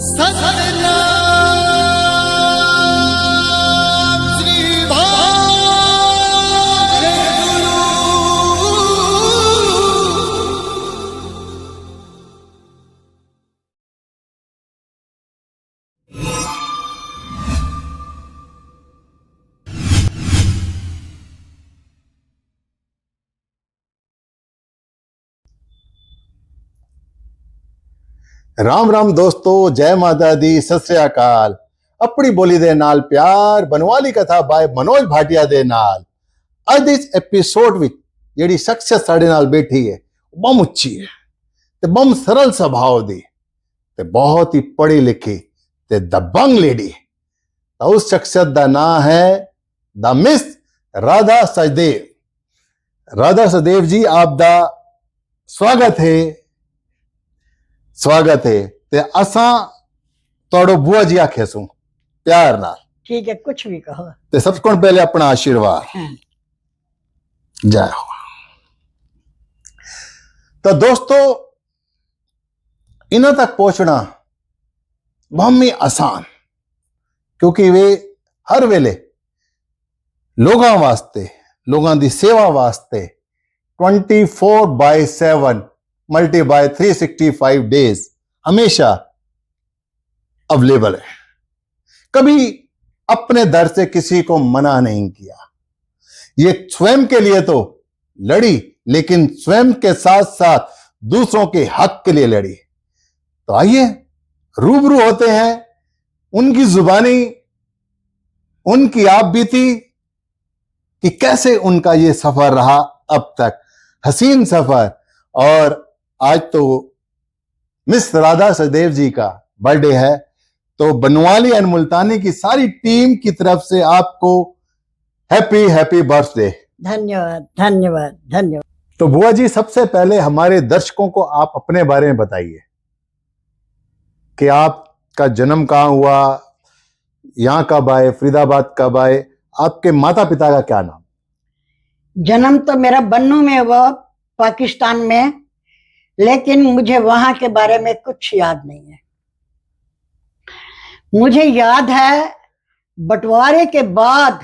सत्यनाम श्री भागवतगुरु। राम राम दोस्तों, जय माता दी, सत श्री अकाल। अपनी बोली दे नाल प्यार, बनवाली कथा बाय मनोज भाटिया दे नाल। अज इस एपीसोड विच जेड़ी शख्सियत साडे नाल बैठी है बम उच्ची है ते बम सरल सुभाव दी ते बहुत ही पढ़ी लिखी ते दबंग लेडी। तो उस शख्सियत दा नाम है द मिस राधा सचदेव। राधा सचदेव जी, आप दा स्वागत है ते असा तोड़ो बुआ जी आखे सू प्यार नाल। ठीक है, कुछ भी कहो। ते सबसे पहले अपना आशीर्वाद। जय हो। तो दोस्तों, इन्हां तक पहुंचना बहुत ही आसान, क्योंकि वे हर वेले लोगों वास्ते, लोगों की सेवा वास्ते 24/7 मल्टी बाय 365 डेज हमेशा अवेलेबल है। कभी अपने दर से किसी को मना नहीं किया। ये स्वयं के लिए तो लड़ी, लेकिन स्वयं के साथ साथ दूसरों के हक के लिए लड़ी। तो आइए रूबरू होते हैं उनकी जुबानी, उनकी आप बीती कि कैसे उनका ये सफर रहा अब तक, हसीन सफर। और आज तो मिस राधा सचदेव जी का बर्थडे है, तो बनवाली एंड मुल्तानी की सारी टीम की तरफ से आपको हैप्पी हैप्पी बर्थडे। धन्यवाद धन्यवाद धन्यवाद। तो बुआ जी, सबसे पहले हमारे दर्शकों को आप अपने बारे में बताइए कि आपका जन्म कहाँ हुआ, यहाँ कब आए, फरीदाबाद कब आए, आपके माता पिता का क्या नाम? जन्म तो मेरा बन्नू में हुआ, पाकिस्तान में, लेकिन मुझे वहां के बारे में कुछ याद नहीं है। मुझे याद है बंटवारे के बाद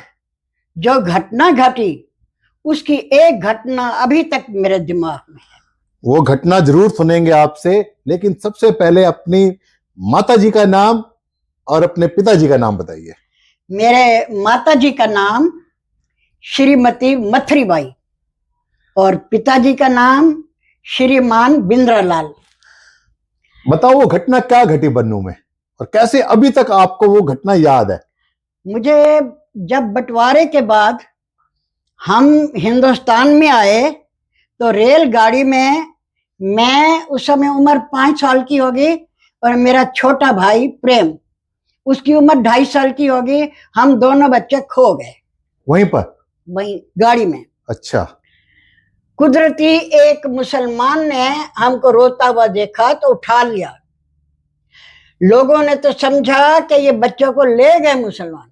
जो घटना घटी, उसकी एक घटना अभी तक मेरे दिमाग में है। वो घटना जरूर सुनेंगे आपसे, लेकिन सबसे पहले अपनी माता जी का नाम और अपने पिताजी का नाम बताइए। मेरे माता जी का नाम श्रीमती मथरीबाई और पिताजी का नाम श्रीमान बिंद्रालाल। बताओ वो घटना क्या घटी बन्नू में और कैसे अभी तक आपको वो घटना याद है? मुझे जब बंटवारे के बाद हम हिंदुस्तान में आए तो रेलगाड़ी में, मैं उस समय उम्र 5 साल की होगी और मेरा छोटा भाई प्रेम, उसकी उम्र 2.5 साल की होगी। हम दोनों बच्चे खो गए वहीं पर, वहीं गाड़ी में। अच्छा। कुदरती एक मुसलमान ने हमको रोता हुआ देखा तो उठा लिया। लोगों ने तो समझा कि ये बच्चों को ले गए मुसलमान,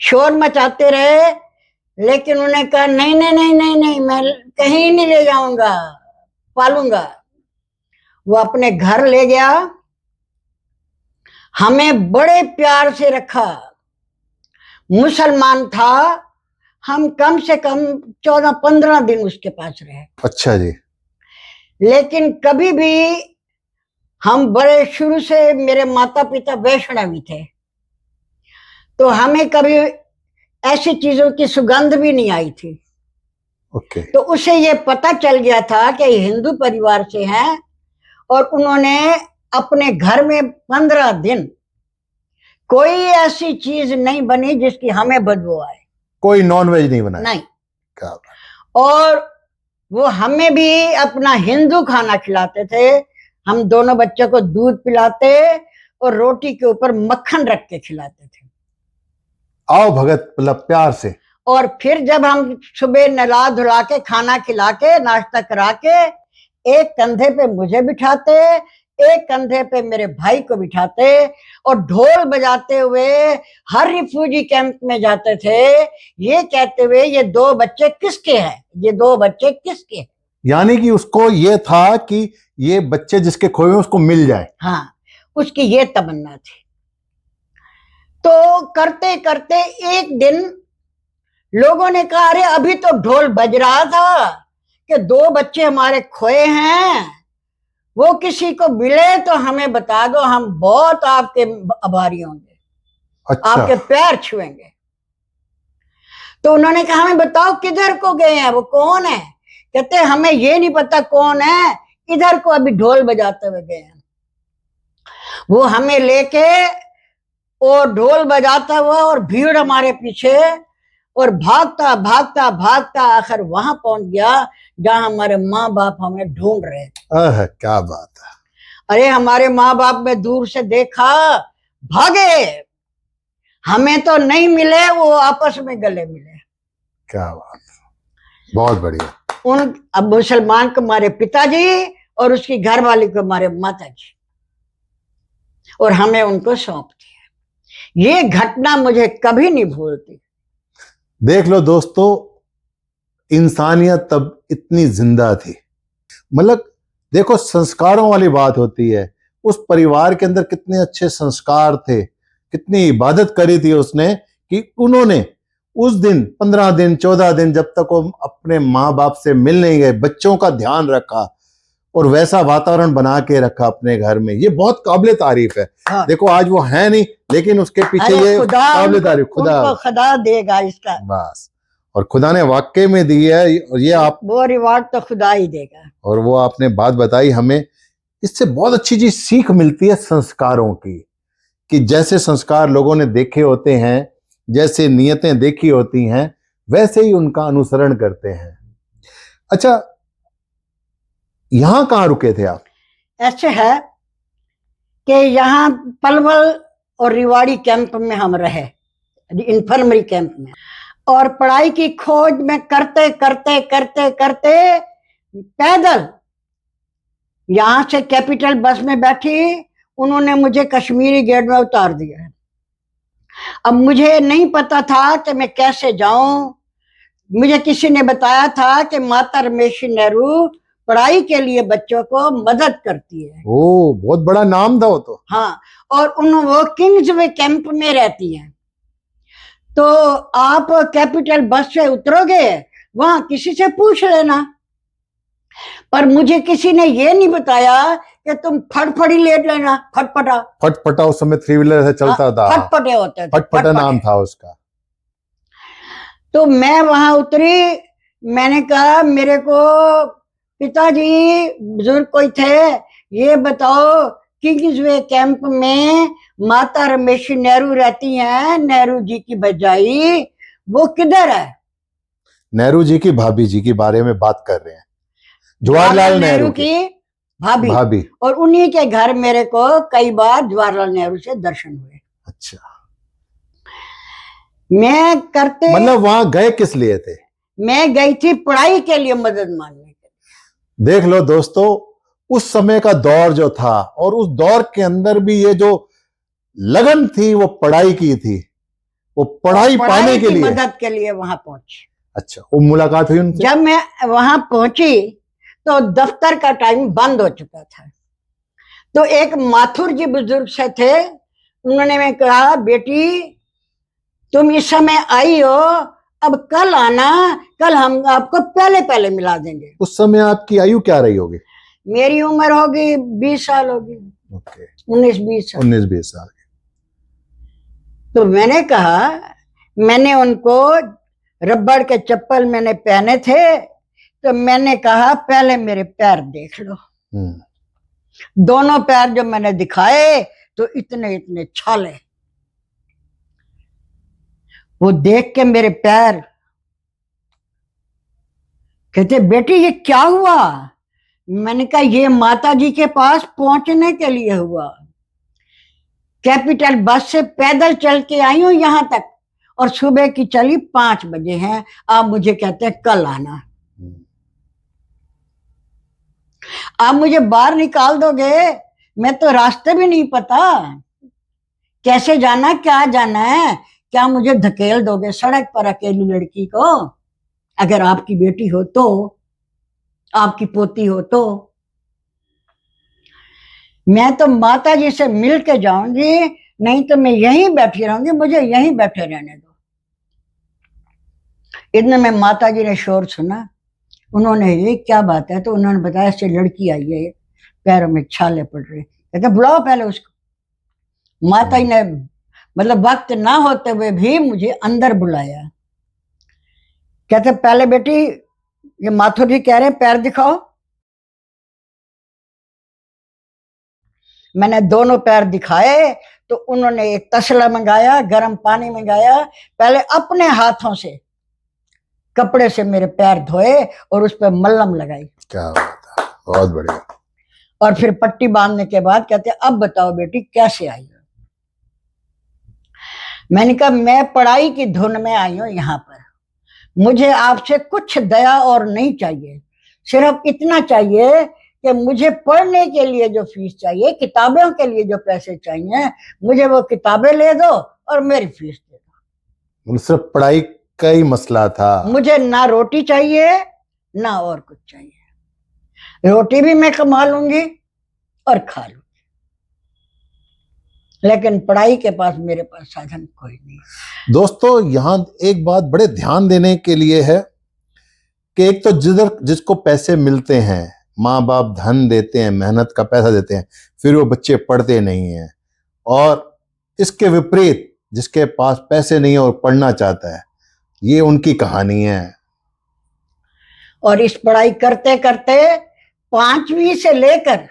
शोर मचाते रहे, लेकिन उन्हें कहा नहीं नहीं नहीं नहीं नहीं, मैं कहीं नहीं ले जाऊंगा, पालूंगा। वो अपने घर ले गया, हमें बड़े प्यार से रखा। मुसलमान था, हम कम से कम 14-15 दिन उसके पास रहे। अच्छा जी। लेकिन कभी भी हम बड़े शुरू से, मेरे माता पिता वैष्णवी थे, तो हमें कभी ऐसी चीजों की सुगंध भी नहीं आई थी। ओके। तो उसे ये पता चल गया था कि हिंदू परिवार से हैं, और उन्होंने अपने घर में 15 दिन कोई ऐसी चीज नहीं बनी जिसकी हमें बदबू आए। कोई नॉनवेज नहीं बनाया? नहीं। क्या? और वो हमें भी अपना हिंदू खाना खिलाते थे। हम दोनों बच्चों को दूध पिलाते और रोटी के ऊपर मक्खन रख के खिलाते थे। आओ भगत, मतलब प्यार से। और फिर जब हम सुबह नला धुला के, खाना खिला के, नाश्ता करा के, एक कंधे पे मुझे बिठाते, एक कंधे पे मेरे भाई को बिठाते, और ढोल बजाते हुए हर रिफ्यूजी कैंप में जाते थे, ये कहते हुए ये 2 बच्चे किसके हैं, ये 2 बच्चे किसके हैं। यानी कि उसको ये था कि ये बच्चे जिसके खोए उसको मिल जाए। हाँ, उसकी ये तमन्ना थी। तो करते करते एक दिन लोगों ने कहा, अरे अभी तो ढोल बज रहा था कि 2 बच्चे हमारे खोए हैं, वो किसी को मिले तो हमें बता दो, हम बहुत आपके आभारी होंगे, अच्छा। आपके पैर छुएंगे। तो उन्होंने कहा, हमें बताओ किधर को गए हैं, वो कौन है? कहते हमें ये नहीं पता कौन है, इधर को अभी ढोल बजाते हुए गए हैं। वो हमें लेके और ढोल बजाता हुआ और भीड़ हमारे पीछे, और भागता भागता भागता आखिर वहां पहुंच गया जहां हमारे माँ बाप हमें ढूंढ रहे थे। क्या बात है। अरे हमारे माँ बाप में दूर से देखा, भागे, हमें तो नहीं मिले, वो आपस में गले मिले। क्या बात है, बहुत बढ़िया। उन अब मुसलमान को हमारे पिताजी और उसकी घरवाली को हमारे माताजी, और हमें उनको सौंप दिया। ये घटना मुझे कभी नहीं भूलती। देख लो दोस्तों, इंसानियत तब इतनी जिंदा थी। मतलब देखो, संस्कारों वाली बात होती है। उस परिवार के अंदर कितने अच्छे संस्कार थे, कितनी इबादत करी थी उसने, कि उन्होंने उस दिन 15 दिन 14 दिन जब तक वो अपने माँ बाप से मिल नहीं गए, बच्चों का ध्यान रखा और वैसा वातावरण बना के रखा अपने घर में। ये बहुत काबिले तारीफ है। हाँ। देखो आज वो है नहीं, लेकिन उसके पीछे ये काबिले तारीफ खुदा देगा इसका, बस। और खुदा ने वाकई में दी है, और ये आप, वो रिवार्ड तो खुदा ही देगा। और वो आपने बात बताई हमें, इससे बहुत अच्छी चीज सीख मिलती है संस्कारों की, कि जैसे संस्कार लोगों ने देखे होते हैं, जैसे नियतें देखी होती हैं, वैसे ही उनका अनुसरण करते हैं। अच्छा, यहां कहाँ रुके थे आप? ऐसे है कि यहाँ पलवल और रिवाड़ी कैंप में हम रहे, इन्फर्मरी कैंप में, और पढ़ाई की खोज में करते करते करते करते पैदल यहां से कैपिटल बस में बैठी, उन्होंने मुझे कश्मीरी गेट में उतार दिया। अब मुझे नहीं पता था कि मैं कैसे जाऊं। मुझे किसी ने बताया था कि माता रमेश नेहरू पढ़ाई के लिए बच्चों को मदद करती है। ओ, बहुत बड़ा नाम था वो तो। हाँ, और वो किंग्सवे कैंप में रहती हैं। तो आप कैपिटल बस से उतरोगे, वहां किसी से पूछ लेना। पर मुझे किसी ने ये नहीं बताया कि तुम फटफटी लेट लेना, फटफटा। फटफटा उस समय 3 व्हीलर से चलता था। फटफटे होते थे, फटफटा नाम था उसका। तो मैं वहां उतरी, मैंने कहा, मेरे को पिताजी बुजुर्ग कोई थे, ये बताओ किंग्सवे कैंप में माता रमेश नेहरू रहती हैं, नेहरू जी की भजाई, वो किधर है? नेहरू जी की भाभी जी के बारे में बात कर रहे हैं, जवाहरलाल नेहरू की भाभी। और उन्हीं के घर मेरे को कई बार जवाहरलाल नेहरू से दर्शन हुए। अच्छा, मैं करते, मतलब वहां गए किस लिए थे? मैं गई थी पढ़ाई के लिए मदद मांगने के लिए। देख लो दोस्तों, उस समय का दौर जो था, और उस दौर के अंदर भी ये जो लगन थी वो पढ़ाई की थी, वो पढ़ाई पाने के लिए, मदद के लिए वहां पहुंची। अच्छा, वो मुलाकात हुई उनसे? जब मैं वहां पहुंची तो दफ्तर का टाइम बंद हो चुका था। तो एक माथुर जी बुजुर्ग से थे, उन्होंने मैं कहा, बेटी तुम इस समय आई हो, अब कल आना, कल हम आपको पहले पहले मिला देंगे। उस समय आपकी आयु क्या रही होगी? मेरी उम्र होगी 20 साल होगी। ओके, 19-20 साल। 19-20 साल। तो मैंने कहा, मैंने उनको रबड़ के चप्पल मैंने पहने थे, तो मैंने कहा पहले मेरे पैर देख लो। दोनों पैर जब मैंने दिखाए तो इतने इतने छाले। वो देख के मेरे पैर, कहते बेटी ये क्या हुआ? मैंने कहा ये माता जी के पास पहुंचने के लिए हुआ। कैपिटल बस से पैदल चल के आई हूं यहां तक, और सुबह की चली 5 बजे हैं, आप मुझे कहते हैं कल आना। आप मुझे बाहर निकाल दोगे, मैं तो रास्ते भी नहीं पता, कैसे जाना, क्या जाना है, क्या मुझे धकेल दोगे सड़क पर अकेली लड़की को? अगर आपकी बेटी हो तो, आपकी पोती हो तो। मैं तो माता जी से मिल के जाऊंगी, नहीं तो मैं यहीं बैठी रहूंगी, मुझे यहीं बैठे रहने दो। इतने में माता जी ने शोर सुना। उन्होंने ये क्या बात है, तो उन्होंने बताया ऐसे लड़की आई है, पैरों में छाले पड़ रहे। कहते बुलाओ पहले उसको। माता जी ने मतलब वक्त ना होते हुए भी मुझे अंदर बुलाया। कहते पहले बेटी ये माथुर जी कह रहे हैं पैर दिखाओ। मैंने दोनों पैर दिखाए तो उन्होंने एक तसला मंगाया, गर्म पानी मंगाया, पहले अपने हाथों से कपड़े से मेरे पैर धोए और उस पर मल्लम लगाई। क्या बात है, बहुत बढ़िया। और फिर पट्टी बांधने के बाद कहते अब बताओ बेटी कैसे आई हो। मैंने कहा मैं पढ़ाई की धुन में आई हूं यहाँ पर, मुझे आपसे कुछ दया और नहीं चाहिए, सिर्फ इतना चाहिए कि मुझे पढ़ने के लिए जो फीस चाहिए, किताबों के लिए जो पैसे चाहिए, मुझे वो किताबें ले दो और मेरी फीस दे दो। सिर्फ पढ़ाई का ही मसला था। मुझे ना रोटी चाहिए ना और कुछ चाहिए, रोटी भी मैं कमा लूंगी और खा लूंगी, लेकिन पढ़ाई के पास मेरे पास साधन कोई नहीं। दोस्तों यहाँ एक बात बड़े ध्यान देने के लिए है कि एक तो जिसको पैसे मिलते हैं, माँ बाप धन देते हैं, मेहनत का पैसा देते हैं, फिर वो बच्चे पढ़ते नहीं हैं, और इसके विपरीत जिसके पास पैसे नहीं है और पढ़ना चाहता है, ये उनकी कहानी है। और इस पढ़ाई करते करते 5वीं से लेकर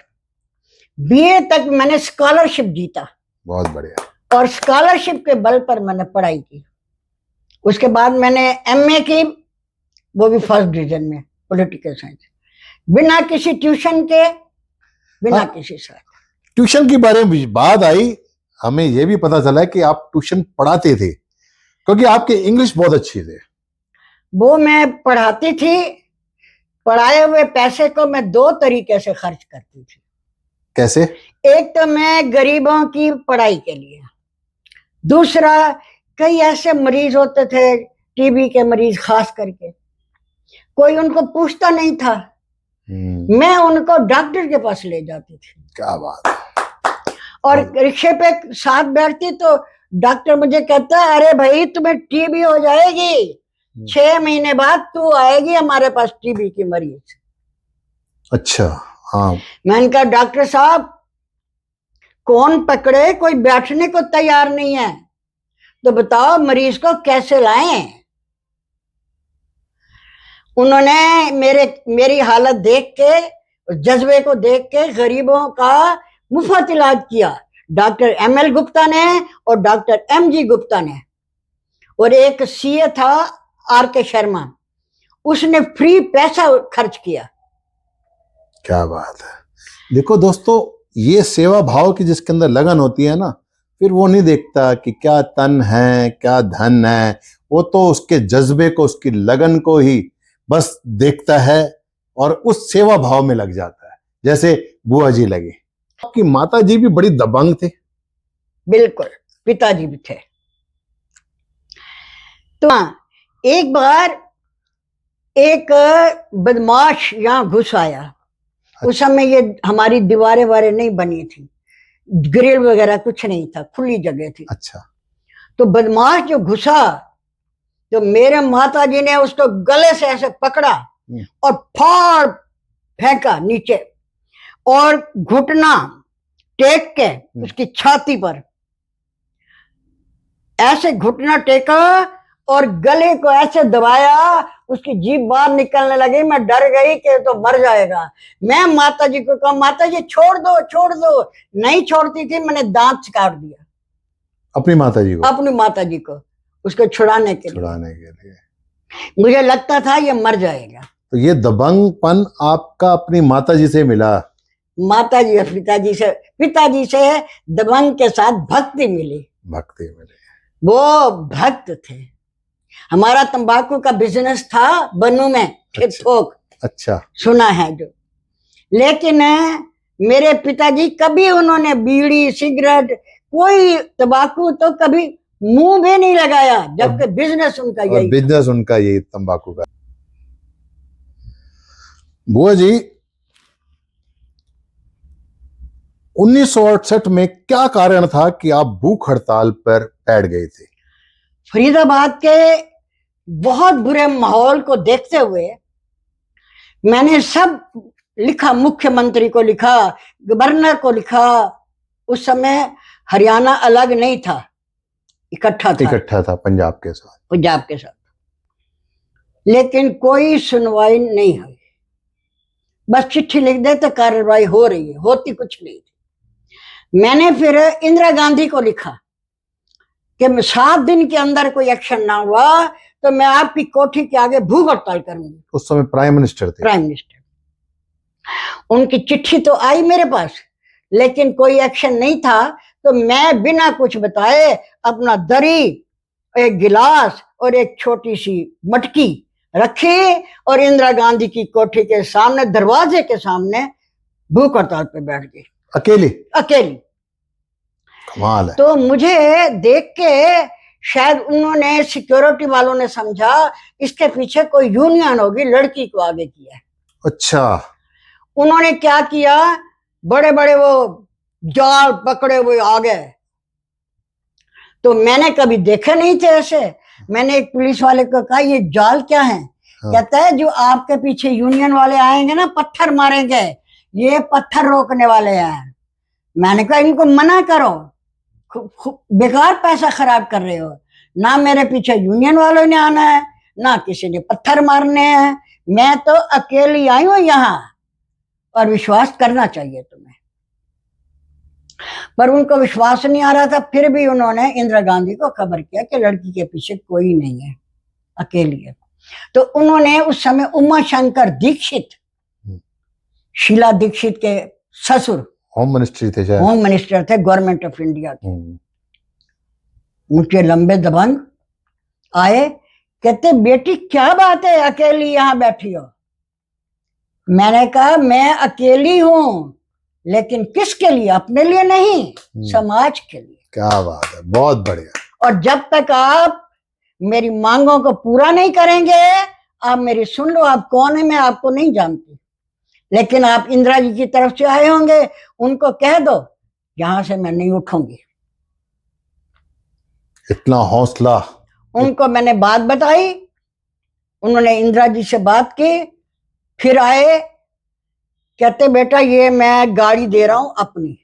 बीए तक मैंने स्कॉलरशिप जीता। बहुत बढ़िया। और स्कॉलरशिप के बल पर मैंने पढ़ाई की। उसके बाद मैंने एमए की, वो भी फर्स्ट डिवीजन में, पॉलिटिकल साइंस, बिना किसी ट्यूशन के, बिना किसी साथ। ट्यूशन के बारे में बात आई, हमें यह भी पता चला कि आप ट्यूशन पढ़ाते थे, क्योंकि आपके इंग्लिश बहुत अच्छी थे। वो मैं पढ़ाती थी, पढ़ाए हुए पैसे को मैं 2 तरीके से खर्च करती थी। कैसे? एक तो मैं गरीबों की पढ़ाई के लिए, दूसरा कई ऐसे मरीज होते थे, टीबी के मरीज खास करके, कोई उनको पूछता नहीं था, मैं उनको डॉक्टर के पास ले जाती थी। क्या बात है। और रिक्शे पे साथ बैठती तो डॉक्टर मुझे कहता अरे भाई तुम्हें टीबी हो जाएगी, 6 महीने बाद तू आएगी हमारे पास टीबी की मरीज। अच्छा, हाँ। मैंने कहा डॉक्टर साहब कौन पकड़े, कोई बैठने को तैयार नहीं है, तो बताओ मरीज को कैसे लाएं। उन्होंने मेरी हालत देख के, जज्बे को देख के गरीबों का मुफ्त इलाज किया, डॉक्टर ML गुप्ता ने और डॉक्टर MG गुप्ता ने, और एक सीए था RK शर्मा, उसने फ्री पैसा खर्च किया। क्या बात है। देखो दोस्तों, ये सेवा भाव की जिसके अंदर लगन होती है ना, फिर वो नहीं देखता कि क्या तन है क्या धन है, वो तो उसके जज्बे को, उसकी लगन को ही बस देखता है और उस सेवा भाव में लग जाता है, जैसे बुआ जी लगी। आपकी माता जी भी बड़ी दबंग थे। बिल्कुल, पिताजी भी थे। तो एक बार एक बदमाश यहाँ घुस आया। उस समय ये हमारी दीवारें वारे नहीं बनी थी, ग्रिल वगैरह कुछ नहीं था, खुली जगह थी। अच्छा। तो बदमाश जो घुसा, तो मेरे माता जी ने उसको गले से ऐसे पकड़ा और फाड़ फेंका नीचे, और घुटना टेक के उसकी छाती पर ऐसे घुटना टेका और गले को ऐसे दबाया, उसकी जीभ बाहर निकलने लगी। मैं डर गई कि तो मर जाएगा। मैं माता जी को कहा माता जी छोड़ दो छोड़ दो, नहीं छोड़ती थी, मैंने दांत काट दिया अपनी माता जी को? अपनी माता जी को, उसको छुड़ाने के लिए। मुझे लगता था ये मर जाएगा। तो ये दबंगपन आपका अपनी माता जी से मिला? माता जी और पिताजी से दबंग के साथ भक्ति मिली। वो भक्त थे। हमारा तंबाकू का बिजनेस था बनू में, थोक। अच्छा। सुना है जो। लेकिन मेरे पिताजी कभी उन्होंने बीड़ी सिगरेट कोई तंबाकू तो कभी मुंह भी नहीं लगाया, जबकि बिजनेस उनका यही, बिजनेस उनका यही तंबाकू का। बुआ जी, 1968 में क्या कारण था कि आप भूख हड़ताल पर बैठ गए थे? फरीदाबाद के बहुत बुरे माहौल को देखते हुए मैंने सब लिखा, मुख्यमंत्री को लिखा, गवर्नर को लिखा। उस समय हरियाणा अलग नहीं था, इकट्ठा था पंजाब के साथ। लेकिन कोई सुनवाई नहीं हुई। बस चिट्ठी लिख देते कार्रवाई हो रही है, होती कुछ नहीं थी। मैंने फिर इंदिरा गांधी को लिखा कि 7 दिन के अंदर कोई एक्शन ना हुआ तो मैं आपकी कोठी के आगे भूख हड़ताल करूंगी। उस समय प्राइम मिनिस्टर थे। उनकी चिट्ठी तो आई मेरे पास, लेकिन कोई एक्शन नहीं था। तो मैं बिना कुछ बताए अपना दरी, एक गिलास और एक छोटी सी मटकी रखी और इंदिरा गांधी की कोठी के सामने, दरवाजे के सामने भूख हड़ताल पे बैठ गई, अकेली। कमाल है। तो मुझे देख के शायद उन्होंने, सिक्योरिटी वालों ने समझा इसके पीछे कोई यूनियन होगी, लड़की को आगे किया है। अच्छा। उन्होंने क्या किया, बड़े बड़े वो जाल पकड़े हुए आ गए। तो मैंने कभी देखे नहीं थे ऐसे। मैंने एक पुलिस वाले को कहा ये जाल क्या है? हाँ। कहता है जो आपके पीछे यूनियन वाले आएंगे ना, पत्थर मारेंगे, ये पत्थर रोकने वाले हैं। मैंने कहा इनको मना करो, बेकार पैसा खराब कर रहे हो। ना मेरे पीछे यूनियन वालों ने आना है, ना किसी ने पत्थर मारने हैं। मैं तो अकेली आई हूं यहाँ और विश्वास करना चाहिए तुम्हें। पर उनको विश्वास नहीं आ रहा था। फिर भी उन्होंने इंदिरा गांधी को खबर किया कि लड़की के पीछे कोई नहीं है, अकेली है। तो उन्होंने उस समय उमा शंकर दीक्षित, शीला दीक्षित के ससुर होम मिनिस्टर थे गवर्नमेंट ऑफ इंडिया के। उनके लंबे दबंग आए, कहते बेटी क्या बात है अकेली यहाँ बैठी हो? मैंने कहा मैं अकेली हूं, लेकिन किसके लिए? अपने लिए नहीं, समाज के लिए। क्या बात है, बहुत बढ़िया। और जब तक आप मेरी मांगों को पूरा नहीं करेंगे, आप मेरी सुन लो, आप कौन है मैं आपको नहीं जानती, लेकिन आप इंदिरा जी की तरफ से आए होंगे, उनको कह दो यहां से मैं नहीं उठूंगी। इतना हौसला। उनको मैंने बात बताई, उन्होंने इंदिरा जी से बात की। फिर आए, कहते बेटा ये मैं गाड़ी दे रहा हूं अपनी,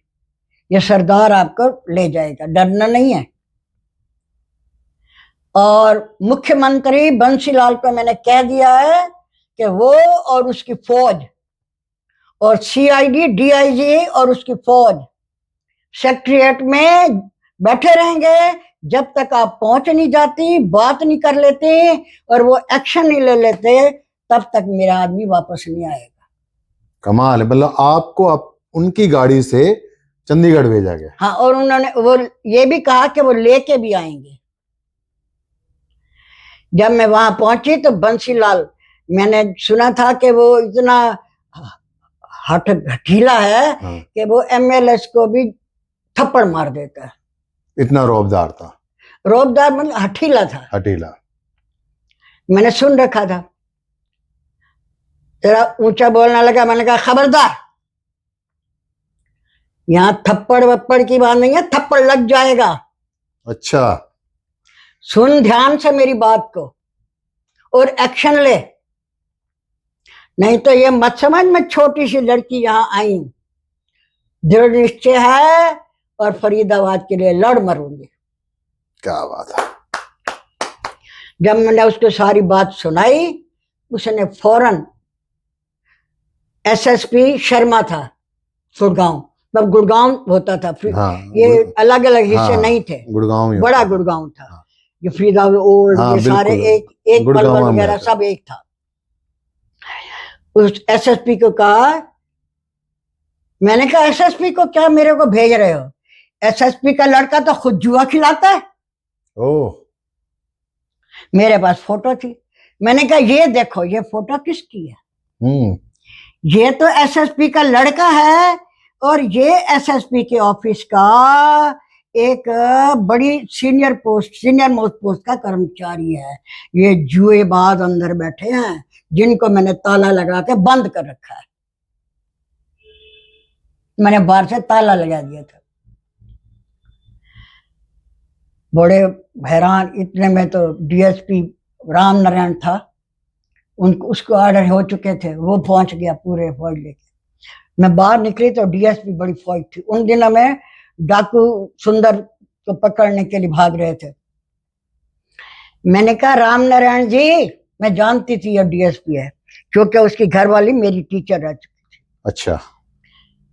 ये सरदार आपको ले जाएगा, डरना नहीं है। और मुख्यमंत्री बंसीलाल को मैंने कह दिया है कि वो और उसकी फौज और सीआईडी, डीआईजी और उसकी फौज सेक्रेटेरिएट में बैठे रहेंगे जब तक आप पहुंच नहीं जाती, बात नहीं कर लेते और वो एक्शन नहीं ले लेते, तब तक मेरा आदमी वापस नहीं आएगा। कमाल है, मतलब आपको उनकी गाड़ी से चंडीगढ़ भेजा गया। हाँ, और उन्होंने वो ये भी कहा कि वो लेके भी आएंगे। जब मैं वहां पहुंची तो बंसीलाल, मैंने सुना था कि वो इतना हठीला है कि वो एमएलएस को भी थप्पड़ मार देता है, इतना रौबदार था। रौबदार मतलब हठीला। मैंने सुन रखा था। तेरा ऊंचा बोलने लगा, मैंने कहा खबरदार, यहां थप्पड़ वप्पड़ की बात नहीं है, थप्पड़ लग जाएगा। अच्छा, सुन ध्यान से मेरी बात को और एक्शन ले, नहीं तो ये मत समझ मैं छोटी सी लड़की यहां आई हूं। दृढ़ निश्चय है और फरीदाबाद के लिए लड़ मरूंगी। क्या बात है। जब मैंने उसको सारी बात सुनाई, उसने फौरन, एसएसपी शर्मा था गुड़गांव, तब गुड़गांव होता था। हाँ, ये अलग अलग हिस्से हाँ, नहीं थे, गुड़गांव बड़ा गुड़गांव था। हाँ, ये फरीदाबाद ओल्ड, ये सारे एक पलवल वगैरह सब एक था। उस एसएसपी को कहा, मैंने कहा एसएसपी को क्या मेरे को भेज रहे हो? एसएसपी का लड़का तो खुद जुआ खिलाता है। ओह। मेरे पास फोटो थी। मैंने कहा ये देखो, ये फोटो किसकी है? ये तो एसएसपी का लड़का है और ये एसएसपी के ऑफिस का एक बड़ी सीनियर मोस्ट पोस्ट का कर्मचारी है। ये जुएबाज अंदर बैठे हैं जिनको मैंने ताला लगा के बंद कर रखा है। मैंने बाहर से ताला लगा दिया था। बड़े हैरान, इतने में तो डीएसपी राम नारायण था, उनको उसको ऑर्डर हो चुके थे, वो पहुंच गया पूरे फौज लेके। मैं बाहर निकली तो डीएसपी बड़ी फौज थी। उन दिनों में डाकू सुंदर को पकड़ने के लिए भाग रहे थे। मैंने कहा राम नारायण जी, मैं जानती थी ये डीएसपी है, क्योंकि उसकी घरवाली मेरी टीचर रह चुकी थी। अच्छा।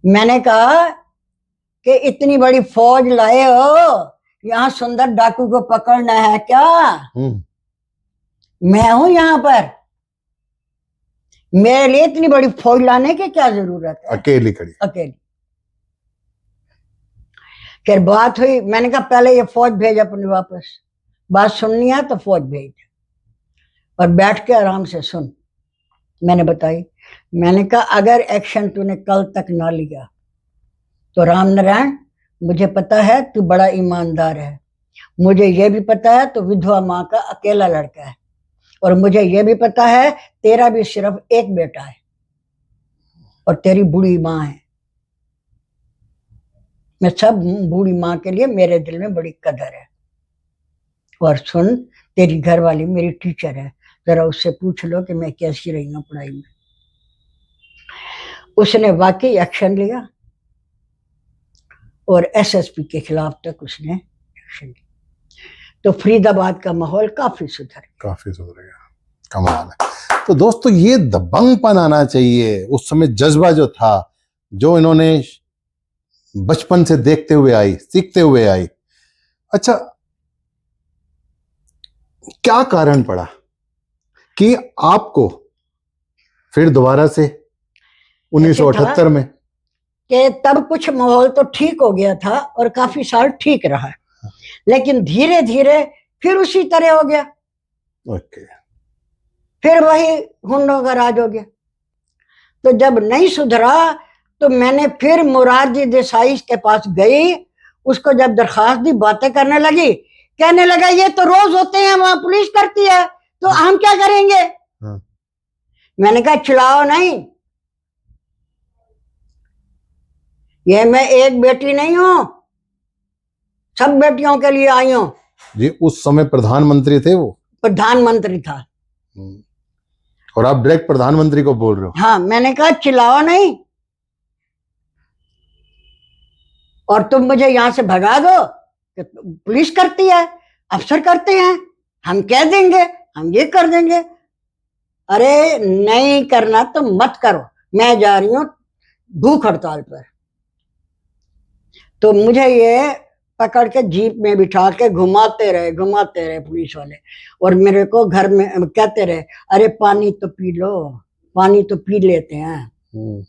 मैंने कहा कि इतनी बड़ी फौज लाए हो, यहाँ सुंदर डाकू को पकड़ना है क्या? मैं हूं यहाँ पर, मेरे लिए इतनी बड़ी फौज लाने की क्या जरूरत है? अकेली खड़ी। अकेली। फिर बात हुई, मैंने कहा पहले ये फौज भेज अपनी वापस, बात सुननी है तो फौज भेज, और बैठ के आराम से सुन। मैंने बताई, मैंने कहा अगर एक्शन तूने कल तक ना लिया तो राम नारायण, मुझे पता है तू बड़ा ईमानदार है, मुझे ये भी पता है तो विधवा माँ का अकेला लड़का है, और मुझे ये भी पता है तेरा भी सिर्फ एक बेटा है और तेरी बूढ़ी माँ है। मैं सब बूढ़ी माँ के लिए मेरे दिल में बड़ी कदर है। और सुन, तेरी घरवाली मेरी टीचर है, जरा उससे पूछ लो कि मैं कैसी रही हूँ पढ़ाई में। उसने वाकई एक्शन लिया और एसएसपी के खिलाफ तक उसने एक्शन लिया, तो फरीदाबाद का माहौल काफी सुधर गया। कमाल है। तो दोस्तों, ये दबंगपन आना चाहिए। उस समय जज्बा जो था, जो इन्होंने बचपन से देखते हुए आई, सीखते हुए आई। अच्छा, क्या कारण पड़ा कि आपको फिर दोबारा से 1978 में? कि तब कुछ माहौल तो ठीक हो गया था और काफी साल ठीक रहा, लेकिन धीरे धीरे फिर उसी तरह हो गया। ओके। फिर वही हुंडों का राज हो गया। तो जब नहीं सुधरा तो मैंने फिर मोरारजी देसाई के पास गई, उसको जब दरखास्त दी, बातें करने लगी, कहने लगा ये तो रोज होते हैं, वहां पुलिस करती है, तो हम क्या करेंगे? मैंने कहा चिल्लाओ नहीं, ये मैं एक बेटी नहीं हूं, सब बेटियों के लिए आई हूं। जी, उस समय प्रधानमंत्री थे वो? प्रधानमंत्री था। और आप डायरेक्ट प्रधानमंत्री को बोल रहे हो? हाँ, मैंने कहा चिल्लाओ नहीं, और तुम मुझे यहां से भगा दो, पुलिस करती है, अफसर करते हैं, हम कह देंगे, हम ये कर देंगे। अरे नहीं करना तो मत करो, मैं जा रही हूं भूख हड़ताल पर। तो मुझे ये पकड़ के जीप में बिठा के घुमाते रहे पुलिस वाले, और मेरे को घर में कहते रहे, अरे पानी तो पी लो, पानी तो पी लेते हैं।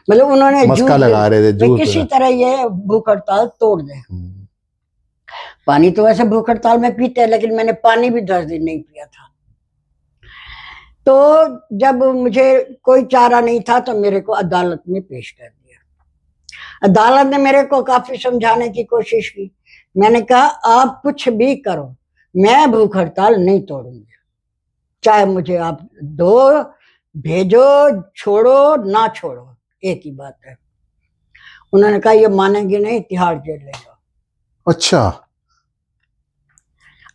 मतलब उन्होंने मस्का लगा रहे थे, किसी तरह ये भूख हड़ताल तोड़ दे। पानी तो वैसे भूख हड़ताल में पीते हैं, लेकिन मैंने पानी भी 10 दिन नहीं पिया था। तो जब मुझे कोई चारा नहीं था तो मेरे को अदालत में पेश कर दिया। अदालत ने मेरे को काफी समझाने की कोशिश की। मैंने कहा आप कुछ भी करो, मैं भूख हड़ताल नहीं तोड़ूंगी, चाहे मुझे आप दो, भेजो, छोड़ो ना छोड़ो, एक ही बात है। उन्होंने कहा ये मानेंगे नहीं, तिहाड़ जेल ले जाओ। अच्छा।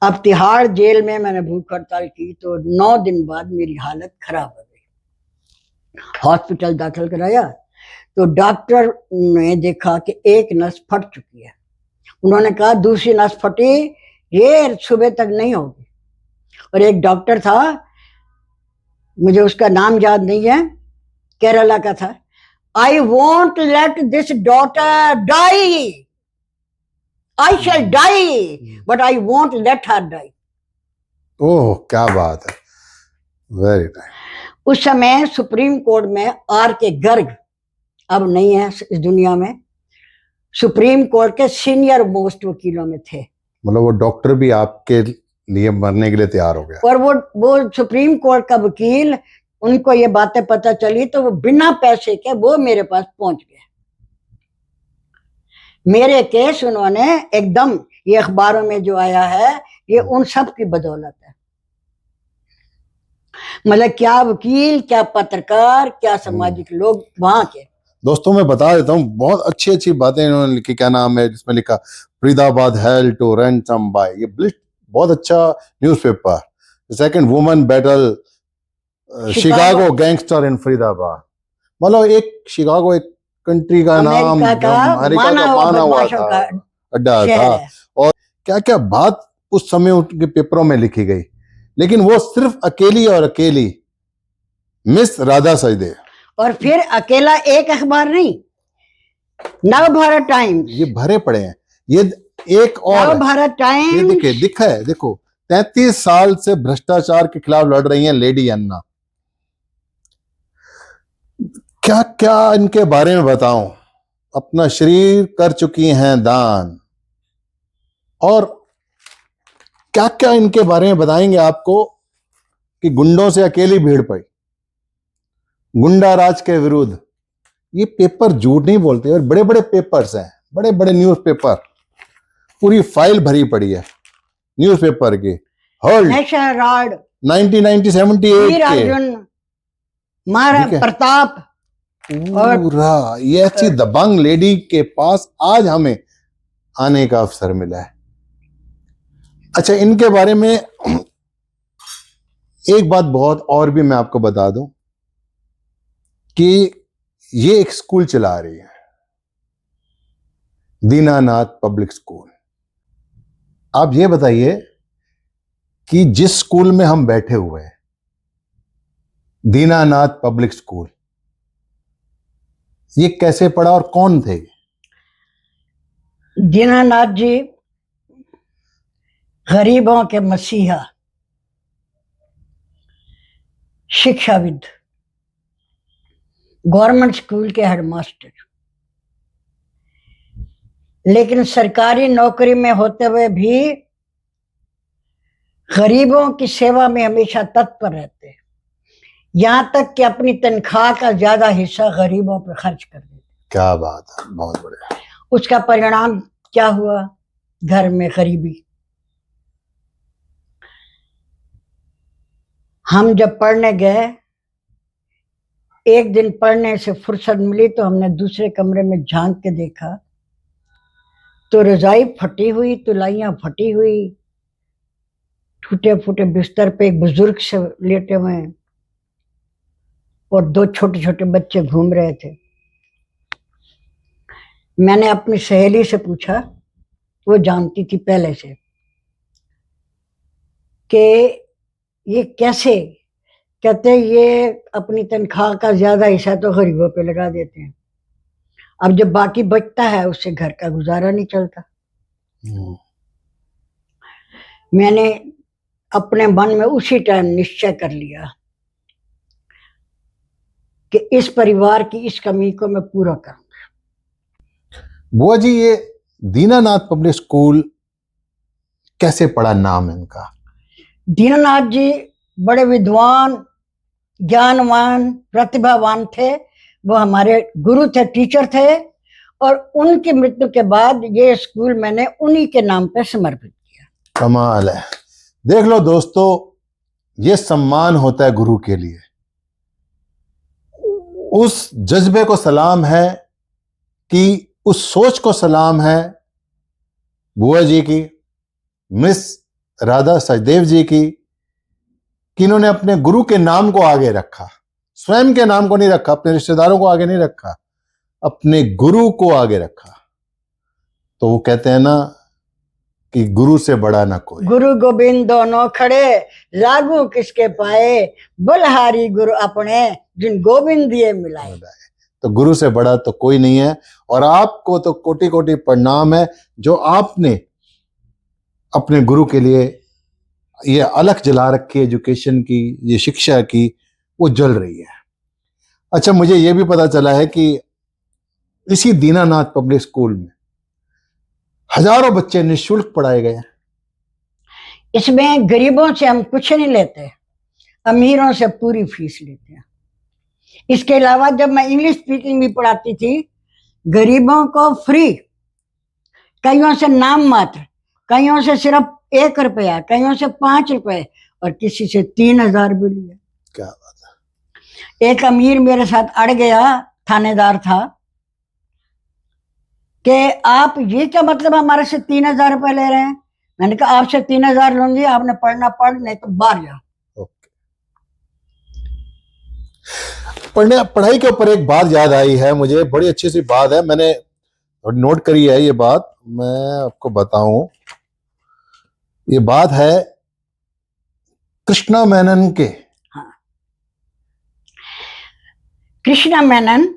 अब तिहाड़ जेल में मैंने भूख हड़ताल की तो 9 दिन बाद मेरी हालत खराब हो गई। हॉस्पिटल दाखिल कराया तो डॉक्टर ने देखा कि एक नस फट चुकी है। उन्होंने कहा दूसरी नस फटी, ये सुबह तक नहीं होगी। और एक डॉक्टर था, मुझे उसका नाम याद नहीं है, केरला का था, I won't let this daughter die, I shall die, but I won't let her die. Oh, क्या बात है, वेरी नाइस। उस समय सुप्रीम कोर्ट में आर के गर्ग, अब नहीं है इस दुनिया में, सुप्रीम कोर्ट के सीनियर मोस्ट वकीलों में थे। मतलब वो डॉक्टर भी आपके लिए मरने के लिए तैयार हो गया। और वो सुप्रीम कोर्ट का वकील, उनको ये बातें पता चली तो वो बिना पैसे के वो मेरे पास पहुंच गए। मेरे केस उन्होंने एकदम, ये अखबारों में जो आया है, ये उन सब की बदौलत है। मतलब क्या वकील, क्या पत्रकार, क्या सामाजिक लोग वहां के। दोस्तों मैं बता देता हूँ, बहुत अच्छी अच्छी बातें इन्होंने लिखी। क्या नाम है जिसमें लिखा, Faridabad held to ransom by, ये ब्लिट बहुत अच्छा newspaper. Second woman battle Chicago gangster in Faridabad. मतलब एक शिकागो एक कंट्री का नाम, अमेरिका का अमेरिका माना का हुआ माना हुआ बदमाशों था, का अड्डा था। शहर है। और क्या क्या बात उस समय उनके पेपरों में लिखी गई, लेकिन वो सिर्फ अकेली और अकेली मिस राधा सचदेव। और फिर अकेला एक अखबार नहीं, नव भारत टाइम्स, ये भरे पड़े हैं। ये एक नव और भारत ये टाइम्स, देखिए, दिखा है, देखो 33 साल से भ्रष्टाचार के खिलाफ लड़ रही हैं लेडी अन्ना। क्या क्या इनके बारे में बताऊं, अपना शरीर कर चुकी हैं दान, और क्या क्या इनके बारे में बताएंगे आपको कि गुंडों से अकेली भीड़ पड़ी, गुंडा राज के विरुद्ध। ये पेपर झूठ नहीं बोलते, और बड़े बड़े पेपर्स हैं, बड़े बड़े न्यूज़पेपर, पूरी फाइल भरी पड़ी है न्यूज़पेपर की। हर्ल्ड नेशनल अवार्ड, 1978 वीर के, अर्जुन, महाराज ठीक है, प्रताप। और पूरा ये ऐसी दबंग लेडी के पास आज हमें आने का अवसर मिला है। अच्छा, इनके बारे में एक बात बहुत और भी मैं आपको बता दूं कि ये एक स्कूल चला रही है, दीनानाथ पब्लिक स्कूल। आप ये बताइए कि जिस स्कूल में हम बैठे हुए हैं, दीनानाथ पब्लिक स्कूल, ये कैसे पड़ा और कौन थे? दीनानाथ जी गरीबों के मसीहा, शिक्षाविद, गवर्नमेंट स्कूल के हेडमास्टर, लेकिन सरकारी नौकरी में होते हुए भी गरीबों की सेवा में हमेशा तत्पर रहते हैं, यहां तक कि अपनी तनख्वाह का ज्यादा हिस्सा गरीबों पर खर्च कर देते। क्या बात है, बहुत बढ़िया। उसका परिणाम क्या हुआ? घर में गरीबी। हम जब पढ़ने गए, एक दिन पढ़ने से फुर्सत मिली तो हमने दूसरे कमरे में झांक के देखा तो रजाई फटी हुई, तुलाइयां फटी हुई, टूटे फूटे बिस्तर पे एक बुजुर्ग से लेटे हुए हैं और दो छोटे छोटे बच्चे घूम रहे थे। मैंने अपनी सहेली से पूछा, वो जानती थी पहले से, कि ये कैसे? कहते ये अपनी तनख्वाह का ज्यादा हिस्सा तो गरीबों पे लगा देते हैं, अब जब बाकी बचता है उससे घर का गुजारा नहीं चलता। मैंने अपने मन में उसी टाइम निश्चय कर लिया कि इस परिवार की इस कमी को मैं पूरा करूंगा। बुआ जी, ये दीनानाथ पब्लिक स्कूल कैसे पड़ा, नाम इनका? दीनानाथ जी बड़े विद्वान, ज्ञानवान, प्रतिभावान थे। वो हमारे गुरु थे, टीचर थे, और उनकी मृत्यु के बाद ये स्कूल मैंने उन्हीं के नाम पे समर्पित किया। कमाल है। देख लो दोस्तों, ये सम्मान होता है गुरु के लिए, उस जज्बे को सलाम है, कि उस सोच को सलाम है बुआ जी की, मिस राधा सचदेव जी की, कि इन्होंने अपने गुरु के नाम को आगे रखा, स्वयं के नाम को नहीं रखा, अपने रिश्तेदारों को आगे नहीं रखा, अपने गुरु को आगे रखा। तो वो कहते हैं ना कि गुरु से बड़ा ना कोई। गुरु गोविंद दोनों खड़े, लागू किसके पाए, बलहारी गुरु अपने, जिन गोविंद दिए मिलाए। तो गुरु से बड़ा तो कोई नहीं है, और आपको तो कोटि कोटि प्रणाम है जो आपने अपने गुरु के लिए ये अलख जला रखी है, एजुकेशन की, ये शिक्षा की, वो जल रही है। अच्छा, मुझे ये भी पता चला है कि इसी दीनानाथ पब्लिक स्कूल में हजारों बच्चे निःशुल्क पढ़ाए गए हैं। इसमें गरीबों से हम कुछ नहीं लेते, अमीरों से पूरी फीस लेते हैं। इसके अलावा जब मैं इंग्लिश स्पीकिंग भी पढ़ाती थी, गरीबों को फ्री, कईयों से नाम मात्र, कईयों से सिर्फ 1 रुपया, कईयों से 5 रुपए, और किसी से 3000 भी लिए। क्या बात है। एक अमीर मेरे साथ अड़ गया, थानेदार था, कि आप ये क्या मतलब हमारे से 3,000 रुपए ले रहे हैं। मैंने कहा आपसे 3,000 लूंगी, आपने पढ़ना पढ़, नहीं तो बाहर जाओ। ओके। पढ़ाई के ऊपर एक बात याद आई है मुझे, बड़ी अच्छी सी बात है, मैंने नोट करी है ये बात, मैं आपको बताऊं। ये बात है कृष्णा मेनन के। हाँ, कृष्णा मेनन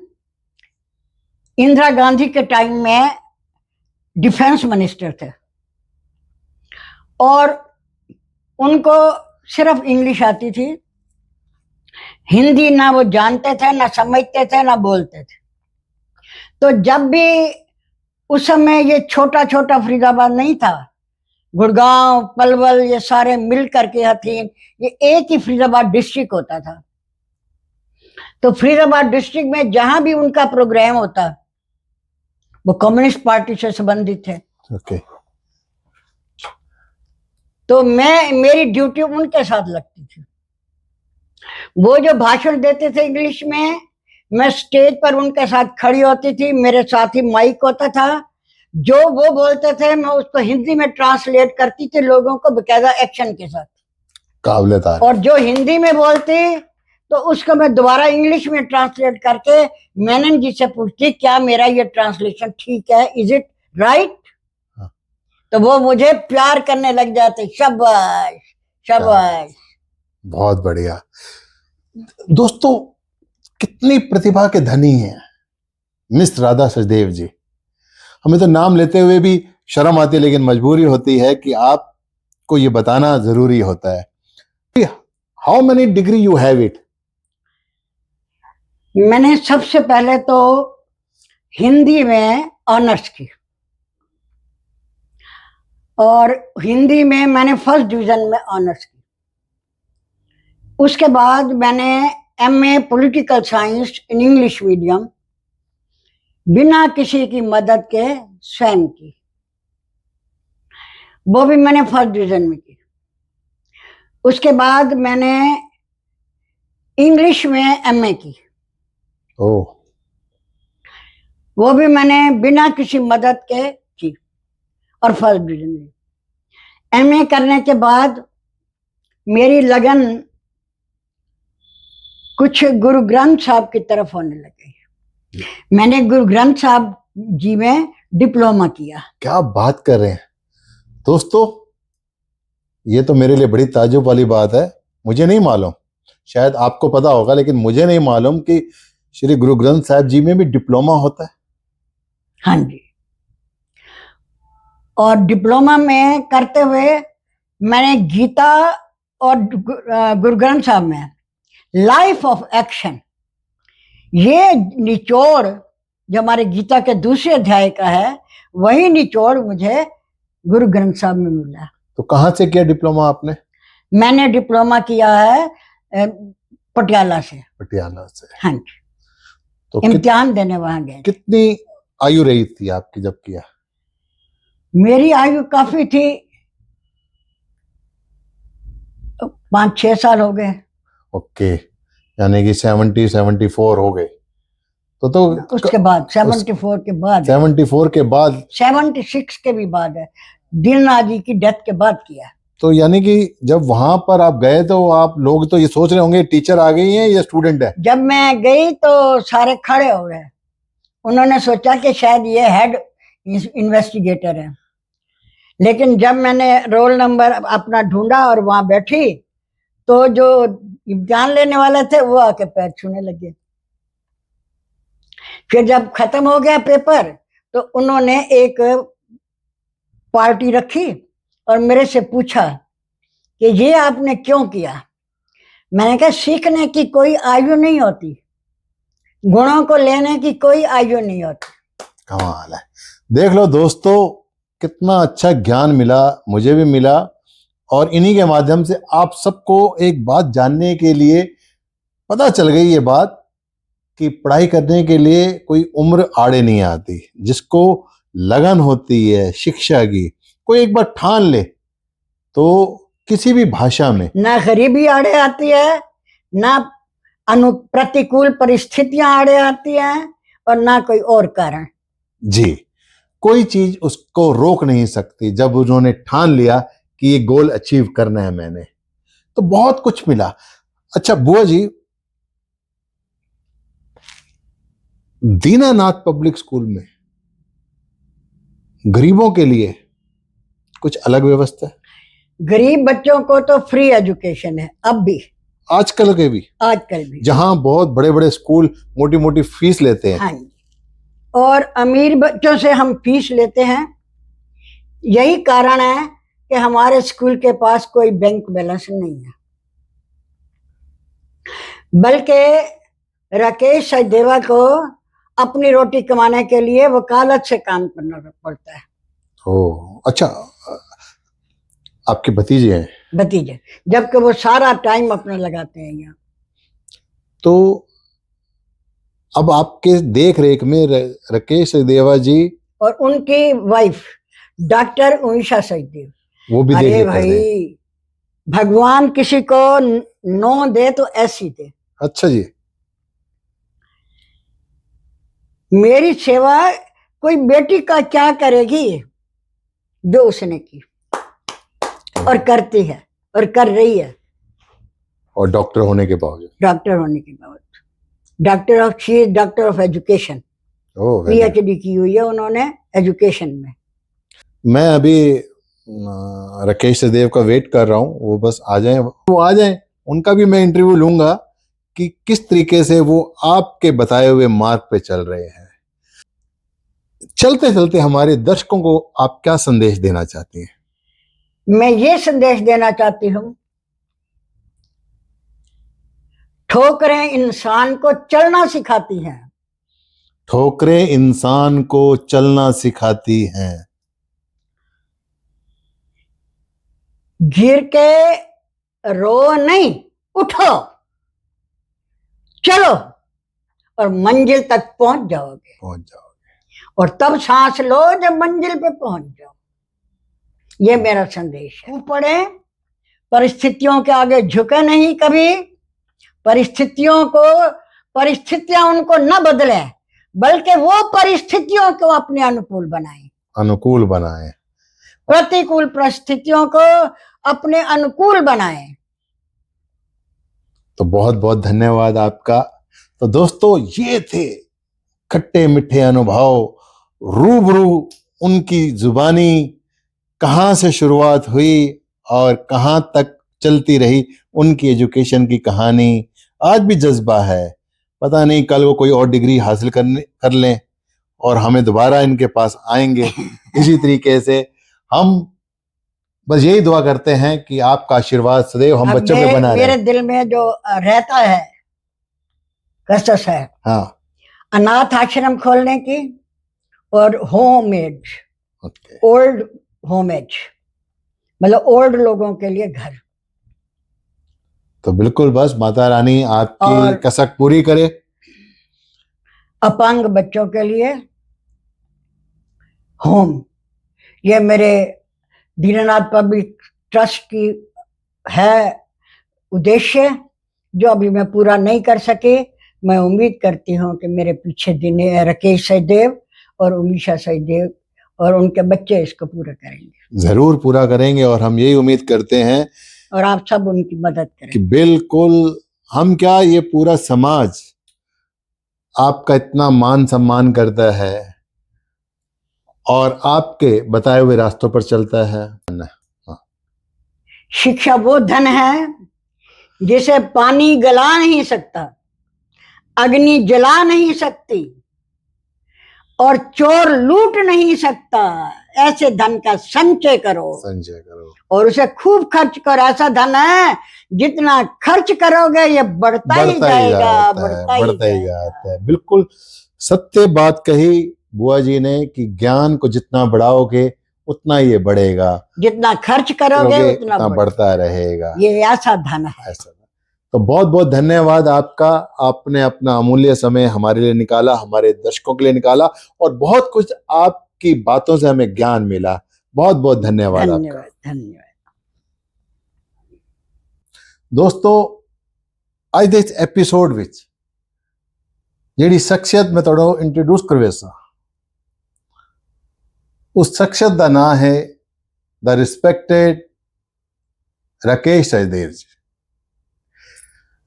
इंदिरा गांधी के टाइम में डिफेंस मिनिस्टर थे और उनको सिर्फ इंग्लिश आती थी, हिंदी ना वो जानते थे, ना समझते थे, ना बोलते थे। तो जब भी उस समय ये छोटा छोटा फरीदाबाद नहीं था, गुड़गांव, पलवल, ये सारे मिल करके हथीन, ये एक ही फरीदाबाद डिस्ट्रिक्ट होता था। तो फरीदाबाद डिस्ट्रिक्ट में जहां भी उनका प्रोग्राम होता, वो कम्युनिस्ट पार्टी से संबंधित थे। ओके। तो मेरी ड्यूटी उनके साथ लगती थी। वो जो भाषण देते थे इंग्लिश में, मैं स्टेज पर उनके साथ खड़ी होती थी, मेरे साथ ही माइक होता था, जो वो बोलते थे मैं उसको हिंदी में ट्रांसलेट करती थी लोगों को बकायदा एक्शन के साथ। काबिल तारीफ। और जो हिंदी में बोलती तो उसको मैं दोबारा इंग्लिश में ट्रांसलेट करके मेनन जी से पूछती क्या मेरा ये ट्रांसलेशन ठीक है, इज इट राइट। तो वो मुझे प्यार करने लग जाते, शाबाश शाबाश। बहुत बढ़िया। दोस्तों, कितनी प्रतिभा के धनी हैं मिस राधा सचदेव जी। हमें तो नाम लेते हुए भी शर्म आती है, लेकिन मजबूरी होती है कि आपको ये बताना जरूरी होता है। How many degree you have it? मैंने सबसे पहले तो हिंदी में ऑनर्स की, और हिंदी में मैंने फर्स्ट डिवीजन में ऑनर्स की। उसके बाद मैंने MA political science in English medium बिना किसी की मदद के स्वयं की, वो भी मैंने फर्स्ट डिवीजन में की। उसके बाद मैंने इंग्लिश में एमए की, वो भी मैंने बिना किसी मदद के की और फर्स्ट डिवीजन में। एमए करने के बाद मेरी लगन कुछ गुरु ग्रंथ साहब की तरफ होने लगी। मैंने गुरु ग्रंथ साहब जी में डिप्लोमा किया। क्या बात कर रहे हैं दोस्तों, ये तो मेरे लिए बड़ी ताज्जुब वाली बात है। मुझे नहीं मालूम, शायद आपको पता होगा, लेकिन मुझे नहीं मालूम कि श्री गुरु ग्रंथ साहब जी में भी डिप्लोमा होता है। हाँ जी। और डिप्लोमा में करते हुए मैंने गीता और गुरु ग्रंथ साहब में लाइफ ऑफ एक्शन, ये निचोड़ जो हमारे गीता के दूसरे अध्याय का है, वही निचोड़ मुझे गुरु ग्रंथ साहब में मिला। तो कहाँ से किया डिप्लोमा आपने? मैंने डिप्लोमा किया है पटियाला से। पटियाला से? हाँ जी। तो इम्तिहान देने वहां गए। कितनी आयु रही थी आपकी जब किया? मेरी आयु काफी थी, 5-6 साल हो गए। ओके, यानी कि 74 हो गए। तो उसके बाद 74 के बाद, 74 के बाद, 76 के भी बाद है, दीननाथ जी की डेथ के बाद किया। तो यानी कि जब वहां पर आप गए तो आप लोग तो ये सोच रहे होंगे टीचर आ गई हैं या स्टूडेंट है। जब मैं गई तो सारे खड़े हो गए, उन्होंने सोचा कि शायद ये हेड इन्वेस्टिगेटर है। लेकिन जब मैंने रोल नंबर अपना ढूंढा और वहां बैठी, तो जो इम्तिहान लेने वाले थे वो आके पैर छूने लगे। फिर जब खत्म हो गया पेपर, तो उन्होंने एक पार्टी रखी और मेरे से पूछा कि ये आपने क्यों किया। मैंने कहा सीखने की कोई आयु नहीं होती, गुणों को लेने की कोई आयु नहीं होती। कमाल है। देख लो दोस्तों, कितना अच्छा ज्ञान मिला, मुझे भी मिला, और इन्हीं के माध्यम से आप सबको एक बात जानने के लिए पता चल गई ये बात कि पढ़ाई करने के लिए कोई उम्र आड़े नहीं आती। जिसको लगन होती है शिक्षा की, कोई एक बार ठान ले तो किसी भी भाषा में ना गरीबी आड़े आती है, ना प्रतिकूल परिस्थितियां आड़े आती हैं और ना कोई और कारण। जी, कोई चीज उसको रोक नहीं सकती जब उन्होंने ठान लिया कि ये गोल अचीव करना है मैंने, तो बहुत कुछ मिला। अच्छा बुआ जी, दीनानाथ पब्लिक स्कूल में गरीबों के लिए कुछ अलग व्यवस्था है? गरीब बच्चों को तो फ्री एजुकेशन है अब भी, आजकल भी जहां बहुत बड़े बड़े स्कूल मोटी मोटी फीस लेते हैं। हाँ जी, और अमीर बच्चों से हम फीस लेते हैं। यही कारण है कि हमारे स्कूल के पास कोई बैंक बैलेंस नहीं है, बल्कि राकेश सचदेवा को अपनी रोटी कमाने के लिए वकालत से काम करना पड़ता है। ओ अच्छा, आपके भतीजे हैं? भतीजे, जबकि वो सारा टाइम अपना लगाते हैं यहाँ। तो अब आपके देख रेख में राकेश सचदेवा जी और उनकी वाइफ डॉक्टर उषा सचदेव, वो भी अरे देख भाई, भगवान किसी को नो दे तो ऐसी दे। अच्छा जी, मेरी सेवा कोई बेटी का क्या करेगी जो उसने की और करती है और कर रही है। और डॉक्टर होने के बावजूद, डॉक्टर होने के बावजूद, डॉक्टर ऑफ एजुकेशन, पीएचडी की हुई है उन्होंने एजुकेशन में। मैं अभी राकेश सचदेव का वेट कर रहा हूँ, वो बस आ जाएं, वो आ जाएं, उनका भी मैं इंटरव्यू लूंगा कि किस तरीके से वो आपके बताए हुए मार्ग पे चल रहे हैं। चलते चलते हमारे दर्शकों को आप क्या संदेश देना चाहती हैं? मैं ये संदेश देना चाहती हूँ, ठोकरें इंसान को चलना सिखाती हैं। ठोकरें इंसान को चलना सिखाती हैं। गिर के रो नहीं, उठो, चलो और मंजिल तक पहुंच जाओगे। और तब सांस लो जब मंजिल पे पहुंच जाओ। ये मेरा संदेश है। पड़े, परिस्थितियों के आगे झुके नहीं कभी। परिस्थितियां उनको न बदले, बल्कि वो परिस्थितियों को अपने अनुकूल बनाए। प्रतिकूल परिस्थितियों को अपने अनुकूल बनाए। तो बहुत बहुत धन्यवाद आपका। तो दोस्तों, ये थे खट्टे मीठे अनुभव, रूबरू उनकी जुबानी, कहां से शुरुआत हुई और कहां तक चलती रही उनकी एजुकेशन की कहानी। आज भी जज्बा है, पता नहीं कल वो कोई और डिग्री हासिल कर लें और हमें दोबारा इनके पास आएंगे। इसी तरीके से हम बस यही दुआ करते हैं कि आपका आशीर्वाद सदैव हम बच्चों पे बना रहे। मेरे दिल में जो रहता है कसस है, हाँ, अनाथ आश्रम खोलने की और होममेड, ओल्ड होममेड, मतलब ओल्ड लोगों के लिए घर। तो बिल्कुल बस माता रानी आपकी कसक पूरी करे। अपंग बच्चों के लिए होम, ये मेरे दीनानाथ पब्लिक ट्रस्ट की है उद्देश्य, जो अभी मैं पूरा नहीं कर सके। मैं उम्मीद करती हूँ कि मेरे पीछे राकेश सचदेव और उषा सचदेव और उनके बच्चे इसको पूरा करेंगे। जरूर पूरा करेंगे और हम यही उम्मीद करते हैं और आप सब उनकी मदद करें कि बिल्कुल, हम क्या, ये पूरा समाज आपका इतना मान सम्मान करता है और आपके बताए हुए रास्तों पर चलता है। शिक्षा वो धन है जिसे पानी गला नहीं सकता, अग्नि जला नहीं सकती और चोर लूट नहीं सकता। ऐसे धन का संचय करो और उसे खूब खर्च करो। ऐसा धन है जितना खर्च करोगे ये बढ़ता ही जाएगा। बिल्कुल सत्य बात कही बुआ जी ने कि ज्ञान को जितना बढ़ाओगे उतना ये बढ़ेगा, जितना खर्च करोगे उतना बढ़ता रहेगा। ये ऐसा धन है। तो बहुत बहुत धन्यवाद आपका। आपने अपना अमूल्य समय हमारे लिए निकाला, हमारे दर्शकों के लिए निकाला और बहुत कुछ आपकी बातों से हमें ज्ञान मिला। बहुत बहुत धन्यवाद आपका। धन्यवाद। दोस्तों, ਅੱਜ ਦੇ ਇਸ ਐਪੀਸੋਡ ਵਿੱਚ ਜਿਹੜੀ ਸ਼ਖਸੀਅਤ ਮੈਂ ਤੁਹਾਨੂੰ ਇੰਟਰੋਡਿਊਸ ਕਰਵੇਸਾਂ, उस शख्सियत का नाम है द रिस्पेक्टेड राकेश सचदेव जी।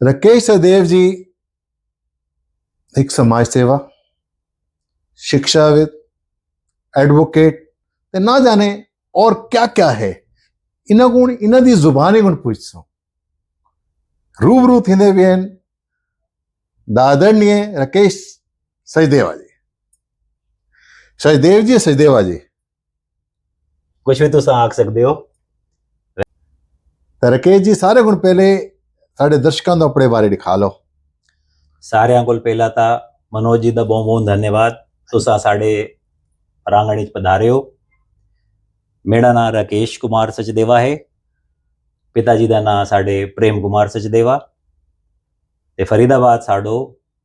राकेश सचदेव जी एक समाज सेवा, शिक्षाविद, एडवोकेट ते ना जाने और क्या क्या है। इन्हां गुण इन्हां दी जुबानी गुण पूछो रूबरू थींदे भी आहिनि द आदरणीय राकेश सचदेवा जी। सचदेव जी, सचदेवा जी, कुछ भी तुस आख सकते हो। ਤਾਂ ਰਾਕੇਸ਼ ਜੀ ਸਾਰੇ ਗੁਣ ਪਹਿਲੇ ਸਾਡੇ ਦਰਸ਼ਕਾਂ ਨੂੰ ਆਪਣੇ ਬਾਰੇ ਦਿਖਾ ਲਓ। ਸਾਰਿਆਂ ਕੋਲ ਪਹਿਲਾਂ ਤਾਂ ਮਨੋਜ ਜੀ ਦਾ ਬਹੁਤ ਬਹੁਤ ਧੰਨਵਾਦ, ਤੁਸੀਂ ਸਾਡੇ ਪ੍ਰਾਂਗਣ ਵਿੱਚ ਪਧਾਰੇ ਹੋ। ਮੇਰਾ ਨਾਮ ਰਾਕੇਸ਼ ਕੁਮਾਰ ਸਚਦੇਵਾ ਹੈ। ਪਿਤਾ ਜੀ ਦਾ ਨਾਮ ਸਾਡੇ ਪ੍ਰੇਮ ਕੁਮਾਰ ਸਚਦੇਵਾ ਤੇ ਫਰੀਦਾਬਾਦ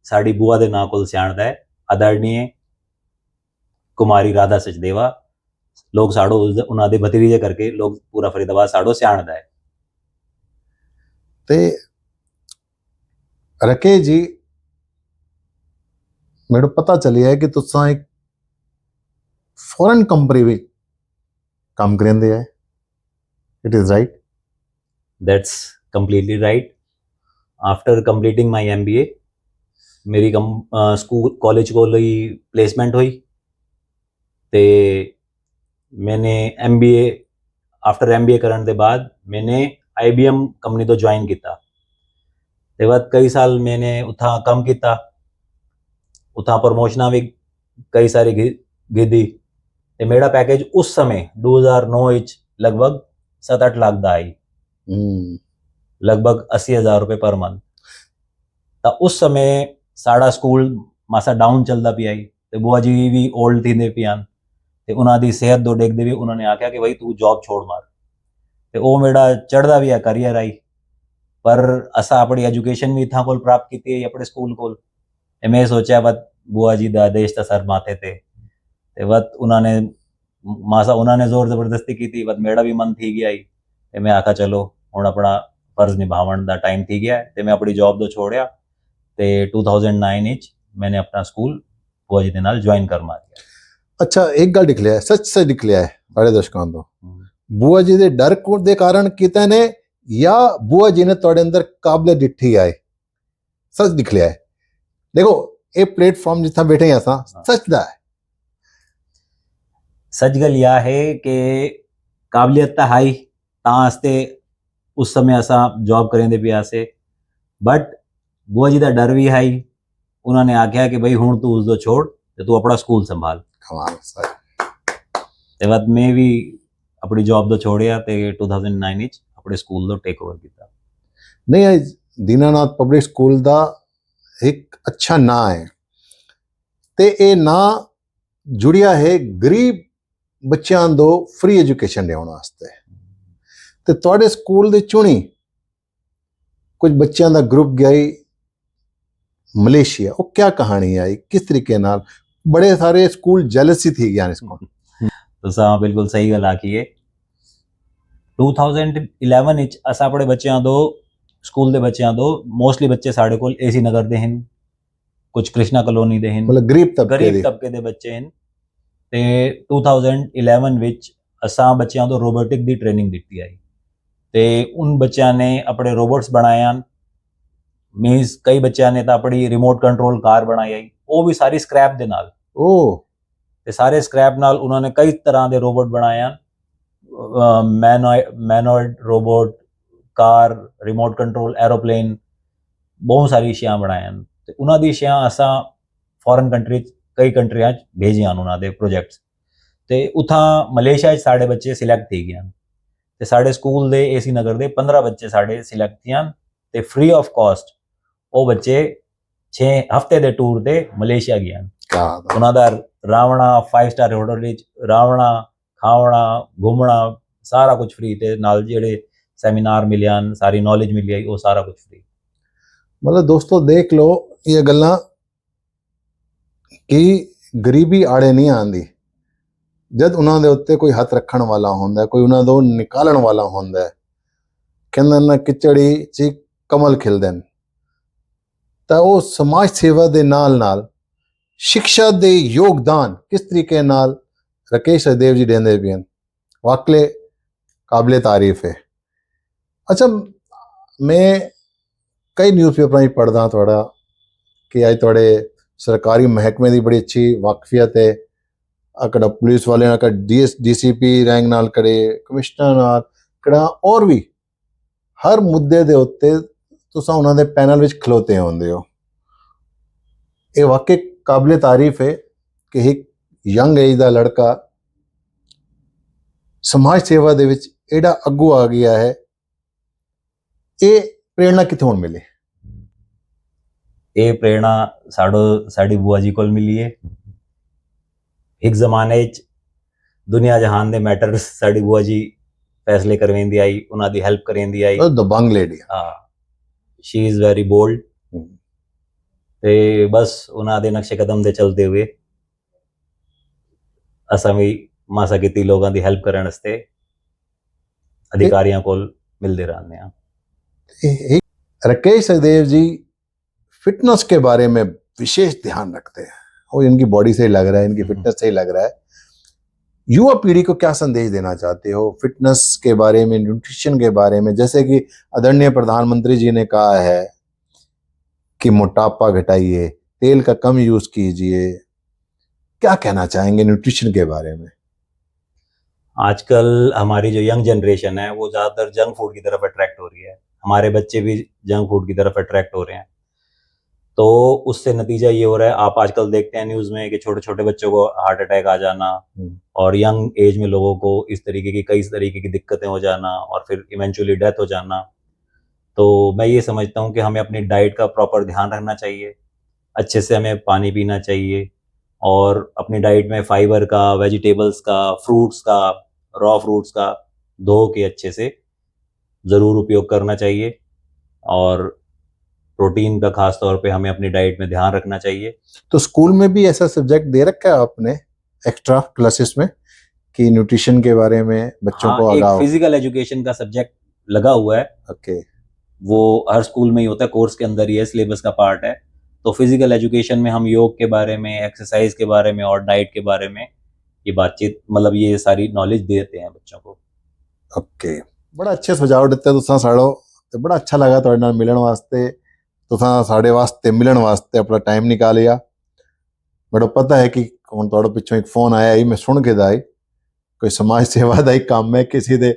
ਸਾਡੀ ਬੂਆ ਦੇ ਨਾਂ ਕੋਲ ਸਿਆਣਦਾ ਹੈ ਆਦਰਣੀय ਕੁਮਾਰੀ ਰਾਧਾ ਸਚਦੇਵਾ। ਲੋਕ ਸਾੜੋ ਉਹਨਾਂ ਦੇ ਭਤੀਜੇ ਕਰਕੇ ਲੋਕ ਪੂਰਾ ਫਰੀਦਾਬਾਦ ਸਾੜੋ ਸਿਆਣਦਾ ਹੈ। ਤੇ ਰਾਕੇਸ਼ ਜੀ ਮੈਨੂੰ ਪਤਾ ਚੱਲਿਆ ਹੈ ਕਿ ਤੁਸੀਂ ਇੱਕ ਫੋਰਨ ਕੰਪਨੀ ਵਿੱਚ ਕੰਮ ਕਰਦੇ ਹੈ। It is right? That's completely right. After completing my MBA, ਮੇਰੀ ਸਕੂਲ ਕਾਲਜ ਕੋਲ ਹੀ ਪਲੇਸਮੈਂਟ ਹੋਈ ਤੇ मैंने MBA आफ्टर MBA ਕਰਨ ਦੇ ਬਾਅਦ मैंने IBM ਕੰਪਨੀ ਤੋਂ ਜੁਆਇਨ ਕੀਤਾ ਤੇ ਬਾਅਦ ਕਈ ਸਾਲ मैंने ਉੱਥਾਂ ਕੰਮ ਕੀਤਾ। ਉੱਥਾਂ ਪ੍ਰਮੋਸ਼ਨਾਂ ਵੀ ਕਈ ਸਾਰੀ ਗਿੱਦੀ ਤੇ ਮੇਰਾ ਪੈਕੇਜ ਉਸ ਸਮੇਂ 2009 ਵਿੱਚ ਲਗਭਗ 7-8 ਲੱਖ ਦਾ ਆਈ, ਲਗਭਗ 80,000 ਰੁਪਏ ਪਰ ਮੰਥ। ਤਾਂ ਉਸ ਸਮੇਂ ਸਾਡਾ ਸਕੂਲ ਮਾਸਾ ਡਾਊਨ ਚੱਲਦਾ ਪਿਆ ਸੀ ਤੇ ਬੁਆ ਜੀ ਵੀ 올ਡ ਥੀਂਦੇ ਪਿਆਨ ਤੇ ਉਹਨਾਂ ਦੀ ਸਿਹਤ ਤੋਂ ਦੇਖਦੇ ਵੀ ਉਹਨਾਂ ਨੇ ਆਖਿਆ ਕਿ ਬਈ ਤੂੰ ਜੌਬ ਛੋੜ ਮਾਰ। ਤੇ ਉਹ ਮੇਰਾ ਚੜ੍ਹਦਾ ਵੀ ਆ ਕਰੀਅਰ ਆਈ, ਪਰ ਅਸਾਂ ਆਪਣੀ ਐਜੂਕੇਸ਼ਨ ਵੀ ਇੱਥਾਂ ਕੋਲ ਪ੍ਰਾਪਤ ਕੀਤੀ ਹੈ ਆਪਣੇ ਸਕੂਲ ਕੋਲ। ਤੇ ਮੈਂ ਸੋਚਿਆ ਬਸ ਬੁਆ ਜੀ ਦਾ ਆਦੇਸ਼ ਤਾਂ ਸਰ ਮਾਥੇ ਤੇ ਬਸ ਉਹਨਾਂ ਨੇ ਜ਼ੋਰ ਜ਼ਬਰਦਸਤੀ ਕੀਤੀ, ਬਸ ਮੇਰਾ ਵੀ ਮਨ ਥੀ ਗਿਆ ਹੀ ਤੇ ਮੈਂ ਆਖਿਆ ਚਲੋ ਹੁਣ ਆਪਣਾ ਫਰਜ਼ ਨਿਭਾਉਣ ਦਾ ਟਾਈਮ ਥੀ ਗਿਆ ਤੇ ਮੈਂ ਆਪਣੀ ਜੌਬ ਤੋਂ ਛੋੜਿਆ ਤੇ 2009 ਵਿੱਚ मैंने अपना स्कूल बुआ जी ਦੇ ਨਾਲ ਜੁਆਇਨ ਕਰ ਮਾਰਿਆ। ਅੱਛਾ, ਇੱਕ ਗੱਲ ਨਿਕਲਿਆ, ਸੱਚ ਨਿਕਲਿਆ ਹੈ ਸਾਡੇ ਦਰਸ਼ਕਾਂ ਤੋਂ, ਬੂਆ ਜੀ ਦੇ ਡਰ ਦੇ ਕਾਰਨ ਕੀਤਾ ਨੇ ਜਾਂ ਬੂਆ ਜੀ ਨੇ ਤੁਹਾਡੇ ਅੰਦਰ ਕਾਬਲੇ ਡਿੱਠੀ ਆਏ? ਸੱਚ ਨਿਕਲਿਆ ਹੈ। ਦੇਖੋ ਇਹ ਪਲੇਟਫਾਰਮ ਜਿੱਥੇ ਬੈਠੇ ਹਾਂ ਅਸਾਂ ਸੱਚ ਦਾ ਹੈ। ਸੱਚ ਗੱਲ ਇਹ ਹੈ ਕਿ ਕਾਬਲੀਅਤ ਤਾਂ ਹਾਈ ਤਾਂ ਵਾਸਤੇ ਉਸ ਸਮੇਂ ਅਸਾਂ ਜੌਬ ਕरेंदे ਪਿਆ ਸੇ, ਬਟ ਬੂਆ ਜੀ ਦਾ ਡਰ ਵੀ ਹਾਈ। ਉਹਨਾਂ ਨੇ ਆਖਿਆ ਕਿ ਬਈ ਹੁਣ ਤੂੰ ਉਸ ਤੋਂ ਛੋੜ ਤੇ ਤੂੰ ਆਪਣਾ ਸਕੂਲ ਸੰਭਾਲ। ਕਮਾਲ ਸਰ। ਤੇ ਬਾਅਦ ਮੈਂ ਵੀ ਆਪਣੀ ਜੌਬ ਤੋਂ ਛੋੜਿਆ ਤੇ 2009 ਵਿੱਚ ਆਪਣੇ ਸਕੂਲ ਤੋਂ ਟੇਕ ਓਵਰ ਕੀਤਾ। ਨਹੀਂ, ਇਹ ਦੀਨਾਨਾਥ ਪਬਲਿਕ ਸਕੂਲ ਦਾ ਇੱਕ ਅੱਛਾ ਨਾਂ ਹੈ ਤੇ ਇਹ ਨਾਂ ਜੁੜਿਆ ਹੈ ਗਰੀਬ ਬੱਚਿਆਂ ਨੂੰ ਫ੍ਰੀ ਐਜੂਕੇਸ਼ਨ ਦੇਣ ਵਾਸਤੇ। ਤੇ ਤੁਹਾਡੇ ਸਕੂਲ ਦੀ ਚੁਣੀ ਕੁਝ ਬੱਚਿਆਂ ਦਾ ਗਰੁੱਪ ਗਿਆ ਮਲੇਸ਼ੀਆ। ਉਹ ਕੀ ਕਹਾਣੀ ਆਈ, ਕਿਸ ਤਰੀਕੇ ਨਾਲ? ਬੜੇ ਸਾਰੇ ਸਕੂਲ ਜੈਲਸ ਹੀ ਥੀ ਗਿਆ ਇਸ ਕੋਲ। ਤੁਸੀਂ ਬਿਲਕੁਲ ਸਹੀ ਗੱਲ ਆਖੀ ਹੈ। 2011 ਵਿੱਚ ਅਸਾਂ ਆਪਣੇ ਬੱਚਿਆਂ ਤੋਂ ਸਕੂਲ ਦੇ ਬੱਚਿਆਂ ਤੋਂ ਮੋਸਟਲੀ ਬੱਚੇ ਸਾਡੇ ਕੋਲ ਏਸੀ ਨਗਰ ਦੇ ਹਨ, ਕੁਝ ਕ੍ਰਿਸ਼ਨਾ ਕਲੋਨੀ ਦੇ ਹਨ, ਮਤਲਬ ਗਰੀਬ ਤਬਕੇ ਦੇ ਬੱਚੇ ਹਨ। ਤੇ 2011 ਵਿੱਚ ਅਸਾਂ ਬੱਚਿਆਂ ਤੋਂ ਰੋਬੋਟਿਕ ਦੀ ਟ੍ਰੇਨਿੰਗ ਦਿੱਤੀ ਆਈ ਤੇ ਉਨ ਬੱਚਿਆਂ ਨੇ ਆਪਣੇ ਰੋਬੋਟਸ ਬਣਾਏ ਹਨ। ਮੀਨਸ ਕਈ ਬੱਚਿਆਂ ਨੇ ਤਾਂ ਆਪਣੀ ਰਿਮੋਟ ਕੰਟਰੋਲ ਕਾਰ ਬਣਾਈ ਆਈ, ਉਹ ਵੀ ਸਾਰੀ ਸਕ੍ਰੈਪ ਦੇ ਨਾਲ। ਉਹ ਤੇ ਸਾਰੇ ਸਕ੍ਰੈਪ ਨਾਲ ਉਹਨਾਂ ਨੇ ਕਈ ਤਰ੍ਹਾਂ ਦੇ ਰੋਬੋਟ ਬਣਾਏ ਹਨ, ਮੈਨੋਇਡ ਰੋਬੋਟ, ਕਾਰ, ਰਿਮੋਟ ਕੰਟਰੋਲ, ਐਰੋਪਲੇਨ, ਬਹੁਤ ਸਾਰੀ ਸ਼ਿਆਂ ਬਣਾਏ ਹਨ। ਤੇ ਉਹਨਾਂ ਦੀ ਸ਼ਿਆਂ ਅਸਾਂ ਫੋਰਨ ਕੰਟਰੀ ਕਈ ਕੰਟਰੀਆਂ 'ਚ ਭੇਜੀਆਂ ਉਹਨਾਂ ਦੇ ਪ੍ਰੋਜੈਕਟਸ ਤੇ ਉੱਥਾਂ ਮਲੇਸ਼ੀਆ 'ਚ ਸਾਡੇ ਬੱਚੇ ਸਿਲੈਕਟ ਥੀ ਗਏ ਹਨ। ਤੇ ਸਾਡੇ ਸਕੂਲ ਦੇ ਏਸੀ ਨਗਰ ਦੇ 15 ਬੱਚੇ ਸਾਡੇ ਸਿਲੈਕਟ ਥੀ ਹਨ ਤੇ ਫ੍ਰੀ ਆਫ ਕਾਸਟ ਉਹ ਬੱਚੇ 6 ਹਫ਼ਤੇ ਦੇ ਟੂਰ ਤੇ ਮਲੇਸ਼ੀਆ ਗਏ ਹਨ। ਉਹਨਾਂ ਦਾ ਰਾਵਣਾ 5 ਸਟਾਰ ਹੋਟਲ ਵਿੱਚ ਰਾਵਣਾ, ਖਾਵਣਾ, ਘੁੰਮਣਾ ਸਾਰਾ ਕੁਝ ਫ੍ਰੀ ਤੇ ਨਾਲ ਜਿਹੜੇ ਸੈਮੀਨਾਰ ਮਿਲੇ ਹਨ, ਸਾਰੀ ਨੌਲੇਜ ਮਿਲੀ ਆਈ, ਉਹ ਸਾਰਾ ਕੁਝ ਫ੍ਰੀ। ਮਤਲਬ ਦੋਸਤੋ ਦੇਖ ਲਓ ਇਹ ਗੱਲਾਂ ਕਿ ਗਰੀਬੀ ਆੜੇ ਨਹੀਂ ਆਉਂਦੀ ਜਦ ਉਹਨਾਂ ਦੇ ਉੱਤੇ ਕੋਈ ਹੱਥ ਰੱਖਣ ਵਾਲਾ ਹੁੰਦਾ, ਕੋਈ ਉਹਨਾਂ ਤੋਂ ਨਿਕਾਲਣ ਵਾਲਾ ਹੁੰਦਾ। ਕਹਿੰਦੇ ਨਾ ਕਿਚੜੀ 'ਚ ਕਮਲ ਖਿਲਦੇ ਨੇ। ਤਾਂ ਉਹ ਸਮਾਜ ਸੇਵਾ ਦੇ ਨਾਲ ਸਿੱਖਿਆ ਦੇ ਯੋਗਦਾਨ ਕਿਸ ਤਰੀਕੇ ਨਾਲ ਰਾਕੇਸ਼ ਸਚਦੇਵ ਜੀ ਦਿੰਦੇ ਪਏ ਹਨ, ਵਾਕਈ ਕਾਬਲੇ ਤਾਰੀਫ ਹੈ। ਅੱਛਾ, ਮੈਂ ਕਈ ਨਿਊਜ਼ਪੇਪਰਾਂ 'ਚ ਪੜ੍ਹਦਾ ਤੁਹਾਡਾ ਕਿ ਅੱਜ ਤੁਹਾਡੇ ਸਰਕਾਰੀ ਮਹਿਕਮੇ ਦੀ ਬੜੀ ਅੱਛੀ ਵਾਕਫੀਅਤ ਹੈ, ਅਕੜਾ ਪੁਲਿਸ ਵਾਲਿਆਂ ਨਾਲ, ਡੀਸੀਪੀ ਰੈਂਕ ਨਾਲ ਕਰੇ, ਕਮਿਸ਼ਨਰ ਨਾਲ ਕਿਹੜਾ, ਔਰ ਵੀ ਹਰ ਮੁੱਦੇ ਦੇ ਉੱਤੇ ਤੁਸੀਂ ਉਹਨਾਂ ਦੇ ਪੈਨਲ ਵਿੱਚ ਖਲੋਤੇ ਹੁੰਦੇ ਹੋ। ਇਹ ਵਾਕਈ ਕਾਬਲੇ ਤਾਰੀਫ ਹੈ ਕਿ ਇੱਕ ਯੰਗ ਏਜ ਦਾ ਲੜਕਾ ਸਮਾਜ ਸੇਵਾ ਦੇ ਵਿੱਚ ਐਡਾ ਅੱਗੂ ਆ ਗਿਆ ਹੈ। ਇਹ ਪ੍ਰੇਰਣਾ ਕਿੱਥੋਂ ਮਿਲੇ? ਇਹ ਪ੍ਰੇਰਣਾ ਸਾਡੀ ਬੂਆ ਜੀ ਕੋਲ ਮਿਲੀ ਹੈ। ਇੱਕ ਜ਼ਮਾਨੇ 'ਚ ਦੁਨੀਆ ਜਹਾਨ ਦੇ ਮੈਟਰਸ ਸਾਡੀ ਬੂਆ ਜੀ ਫੈਸਲੇ ਕਰਵਾਉਂਦੀ ਆਈ, ਉਹਨਾਂ ਦੀ ਹੈਲਪ ਕਰਾਉਂਦੀ ਆਈ। ਦਬੰਗ ਲੇਡੀ। ਹਾਂ, ਸ਼ੀ ਇਜ਼ ਵੈਰੀ ਬੋਲਡ। ਤੇ ਬਸ ਉਹਨਾਂ ਦੇ ਨਕਸ਼ੇ ਕਦਮ ਦੇ ਚਲਦੇ ਹੋਏ ਅਸਾਂ ਵੀ ਮਾਸਾ ਕੀਤੀ ਲੋਕਾਂ ਦੀ ਹੈਲਪ ਕਰਨ ਵਾਸਤੇ ਅਧਿਕਾਰੀਆਂ ਕੋਲ ਮਿਲਦੇ रहते हैं। राकेश सचदेव जी फिटनेस के बारे में विशेष ध्यान रखते हैं, और इनकी बॉडी से ही लग रहा है, इनकी फिटनेस से ही लग रहा है। युवा पीढ़ी को क्या संदेश देना चाहते हो फिटनेस के बारे में, न्यूट्रिशन के बारे में? जैसे कि आदरणीय प्रधानमंत्री जी ने कहा है कि मोटापा घटाइए, तेल का कम यूज कीजिए, क्या कहना चाहेंगे न्यूट्रिशन के बारे में? आजकल हमारी जो यंग जनरेशन है वो ज़्यादातर जंक फूड की तरफ अट्रैक्ट हो रही है। हमारे बच्चे भी जंक फूड की तरफ अट्रैक्ट हो रहे हैं, तो उससे नतीजा ये हो रहा है, आप आजकल देखते हैं न्यूज़ में कि छोटे छोटे बच्चों को हार्ट अटैक आ जाना और यंग एज में लोगों को इस तरीके की कई तरीके की दिक्कतें हो जाना और फिर इवेंचुअली डेथ हो जाना। तो मैं ये समझता हूँ कि हमें अपनी डाइट का प्रॉपर ध्यान रखना चाहिए, अच्छे से हमें पानी पीना चाहिए और अपनी डाइट में फाइबर का, वेजिटेबल्स का, फ्रूट्स का, रॉ फ्रूट्स का धो के अच्छे से ज़रूर उपयोग करना चाहिए और प्रोटीन का खास तौर पे हमें अपनी डाइट में ध्यान रखना चाहिए। तो स्कूल में भी ऐसा सब्जेक्ट दे रखा है आपने एक्स्ट्रा क्लासेस में कि न्यूट्रिशन के बारे में बच्चों को एक आगाह? फिजिकल एजुकेशन का सब्जेक्ट लगा हुआ है। ओके, वो हर स्कूल में ही होता है, कोर्स के अंदर ही है, सिलेबस का पार्ट है। तो फिजिकल एजुकेशन में हम योग के बारे में, एक्सरसाइज के बारे में और डाइट के बारे में ये बातचीत, मतलब ये सारी नॉलेज देते हैं बच्चों को। ओके, बड़ा अच्छे सुझाव दिते तुसां साड़ो, ते बड़ा अच्छा लगा तुहाडे नाल मिलण वास्ते। तुसां साडे वास्ते मिलण वास्ते अपना टाइम निकालिया। बड़ा पता है कि हुण तुहाडे पिछों एक फोन आया ही, मैं सुन के दा कोई समाज सेवा दा ही काम है, किसी दे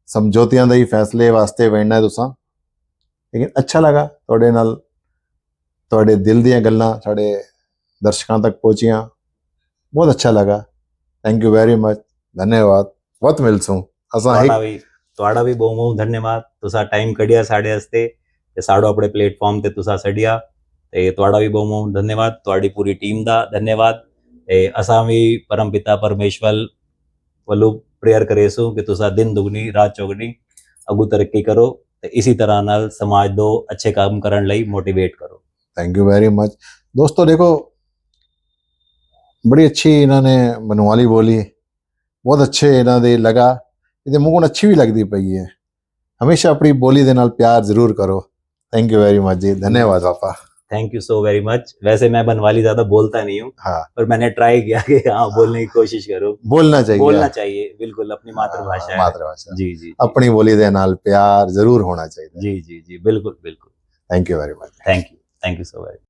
समझौतियां दा ही फैसले वास्ते बैठना है तुसां। लेकिन अच्छा लगा तुहाडे नाल, तुहाडे दिल दीयां गल्लां साडे दर्शकां तक पहुंचियां, बहुत अच्छा लगा। थैंक यू वेरी मच, धन्यवाद। वत मिलसूं असां ਤੁਹਾਡਾ ਵੀ ਬਹੁਤ ਬਹੁਤ ਧੰਨਵਾਦ। ਤੁਸੀਂ ਟਾਈਮ ਕੱਢਿਆ ਸਾਡੇ ਵਾਸਤੇ ਤੇ ਸਾਡੋ ਆਪਣੇ ਪਲੇਟਫਾਰਮ ਤੇ ਤੁਸੀਂ ਛੱਡਿਆ, ਤੇ ਤੁਹਾਡਾ ਵੀ ਬਹੁਤ ਬਹੁਤ ਧੰਨਵਾਦ। ਤੁਹਾਡੀ ਪੂਰੀ ਟੀਮ ਦਾ ਧੰਨਵਾਦ। ਤੇ ਅਸਾਂ ਵੀ ਪਰਮ ਪਿਤਾ ਪਰਮੇਸ਼ਵਰ ਵੱਲੋਂ ਪ੍ਰੇਅਰ ਕरेसू ਕਿ ਤੁਸੀਂ ਦਿਨ ਦੁਗਣੀ ਰਾਤ ਚੌਗਣੀ ਅੱਗੂ ਤਰੱਕੀ ਕਰੋ ਤੇ ਇसी तरह ਨਾਲ ਸਮਾਜ ਦੋ ਅੱਛੇ ਕੰਮ ਕਰਨ ਲਈ ਮੋਟੀਵੇਟ ਕਰੋ। Thank you very much. दोस्तों देखो, बड़ी अच्छी इन्होंने बनवाली बोली, बहुत अच्छे इन्होंने लगा, ये मूँह को अच्छी भी लगती पई है। हमेशा अपनी बोली दे नाल प्यार जरूर करो। थैंक यू वेरी मच जी, धन्यवाद पापा। Thank you so very much. वैसे मैं बनवाली ज्यादा बोलता नहीं हूँ, हाँ, पर मैंने ट्राई किया कि हाँ बोलने की कोशिश करूँ। बोलना चाहिए बिल्कुल, अपनी मातृभाषा है। मातृभाषा, जी जी, अपनी बोली दे नाल प्यार जरूर होना चाहिए। जी जी जी, बिल्कुल बिल्कुल। Thank you very much. Thank you so very.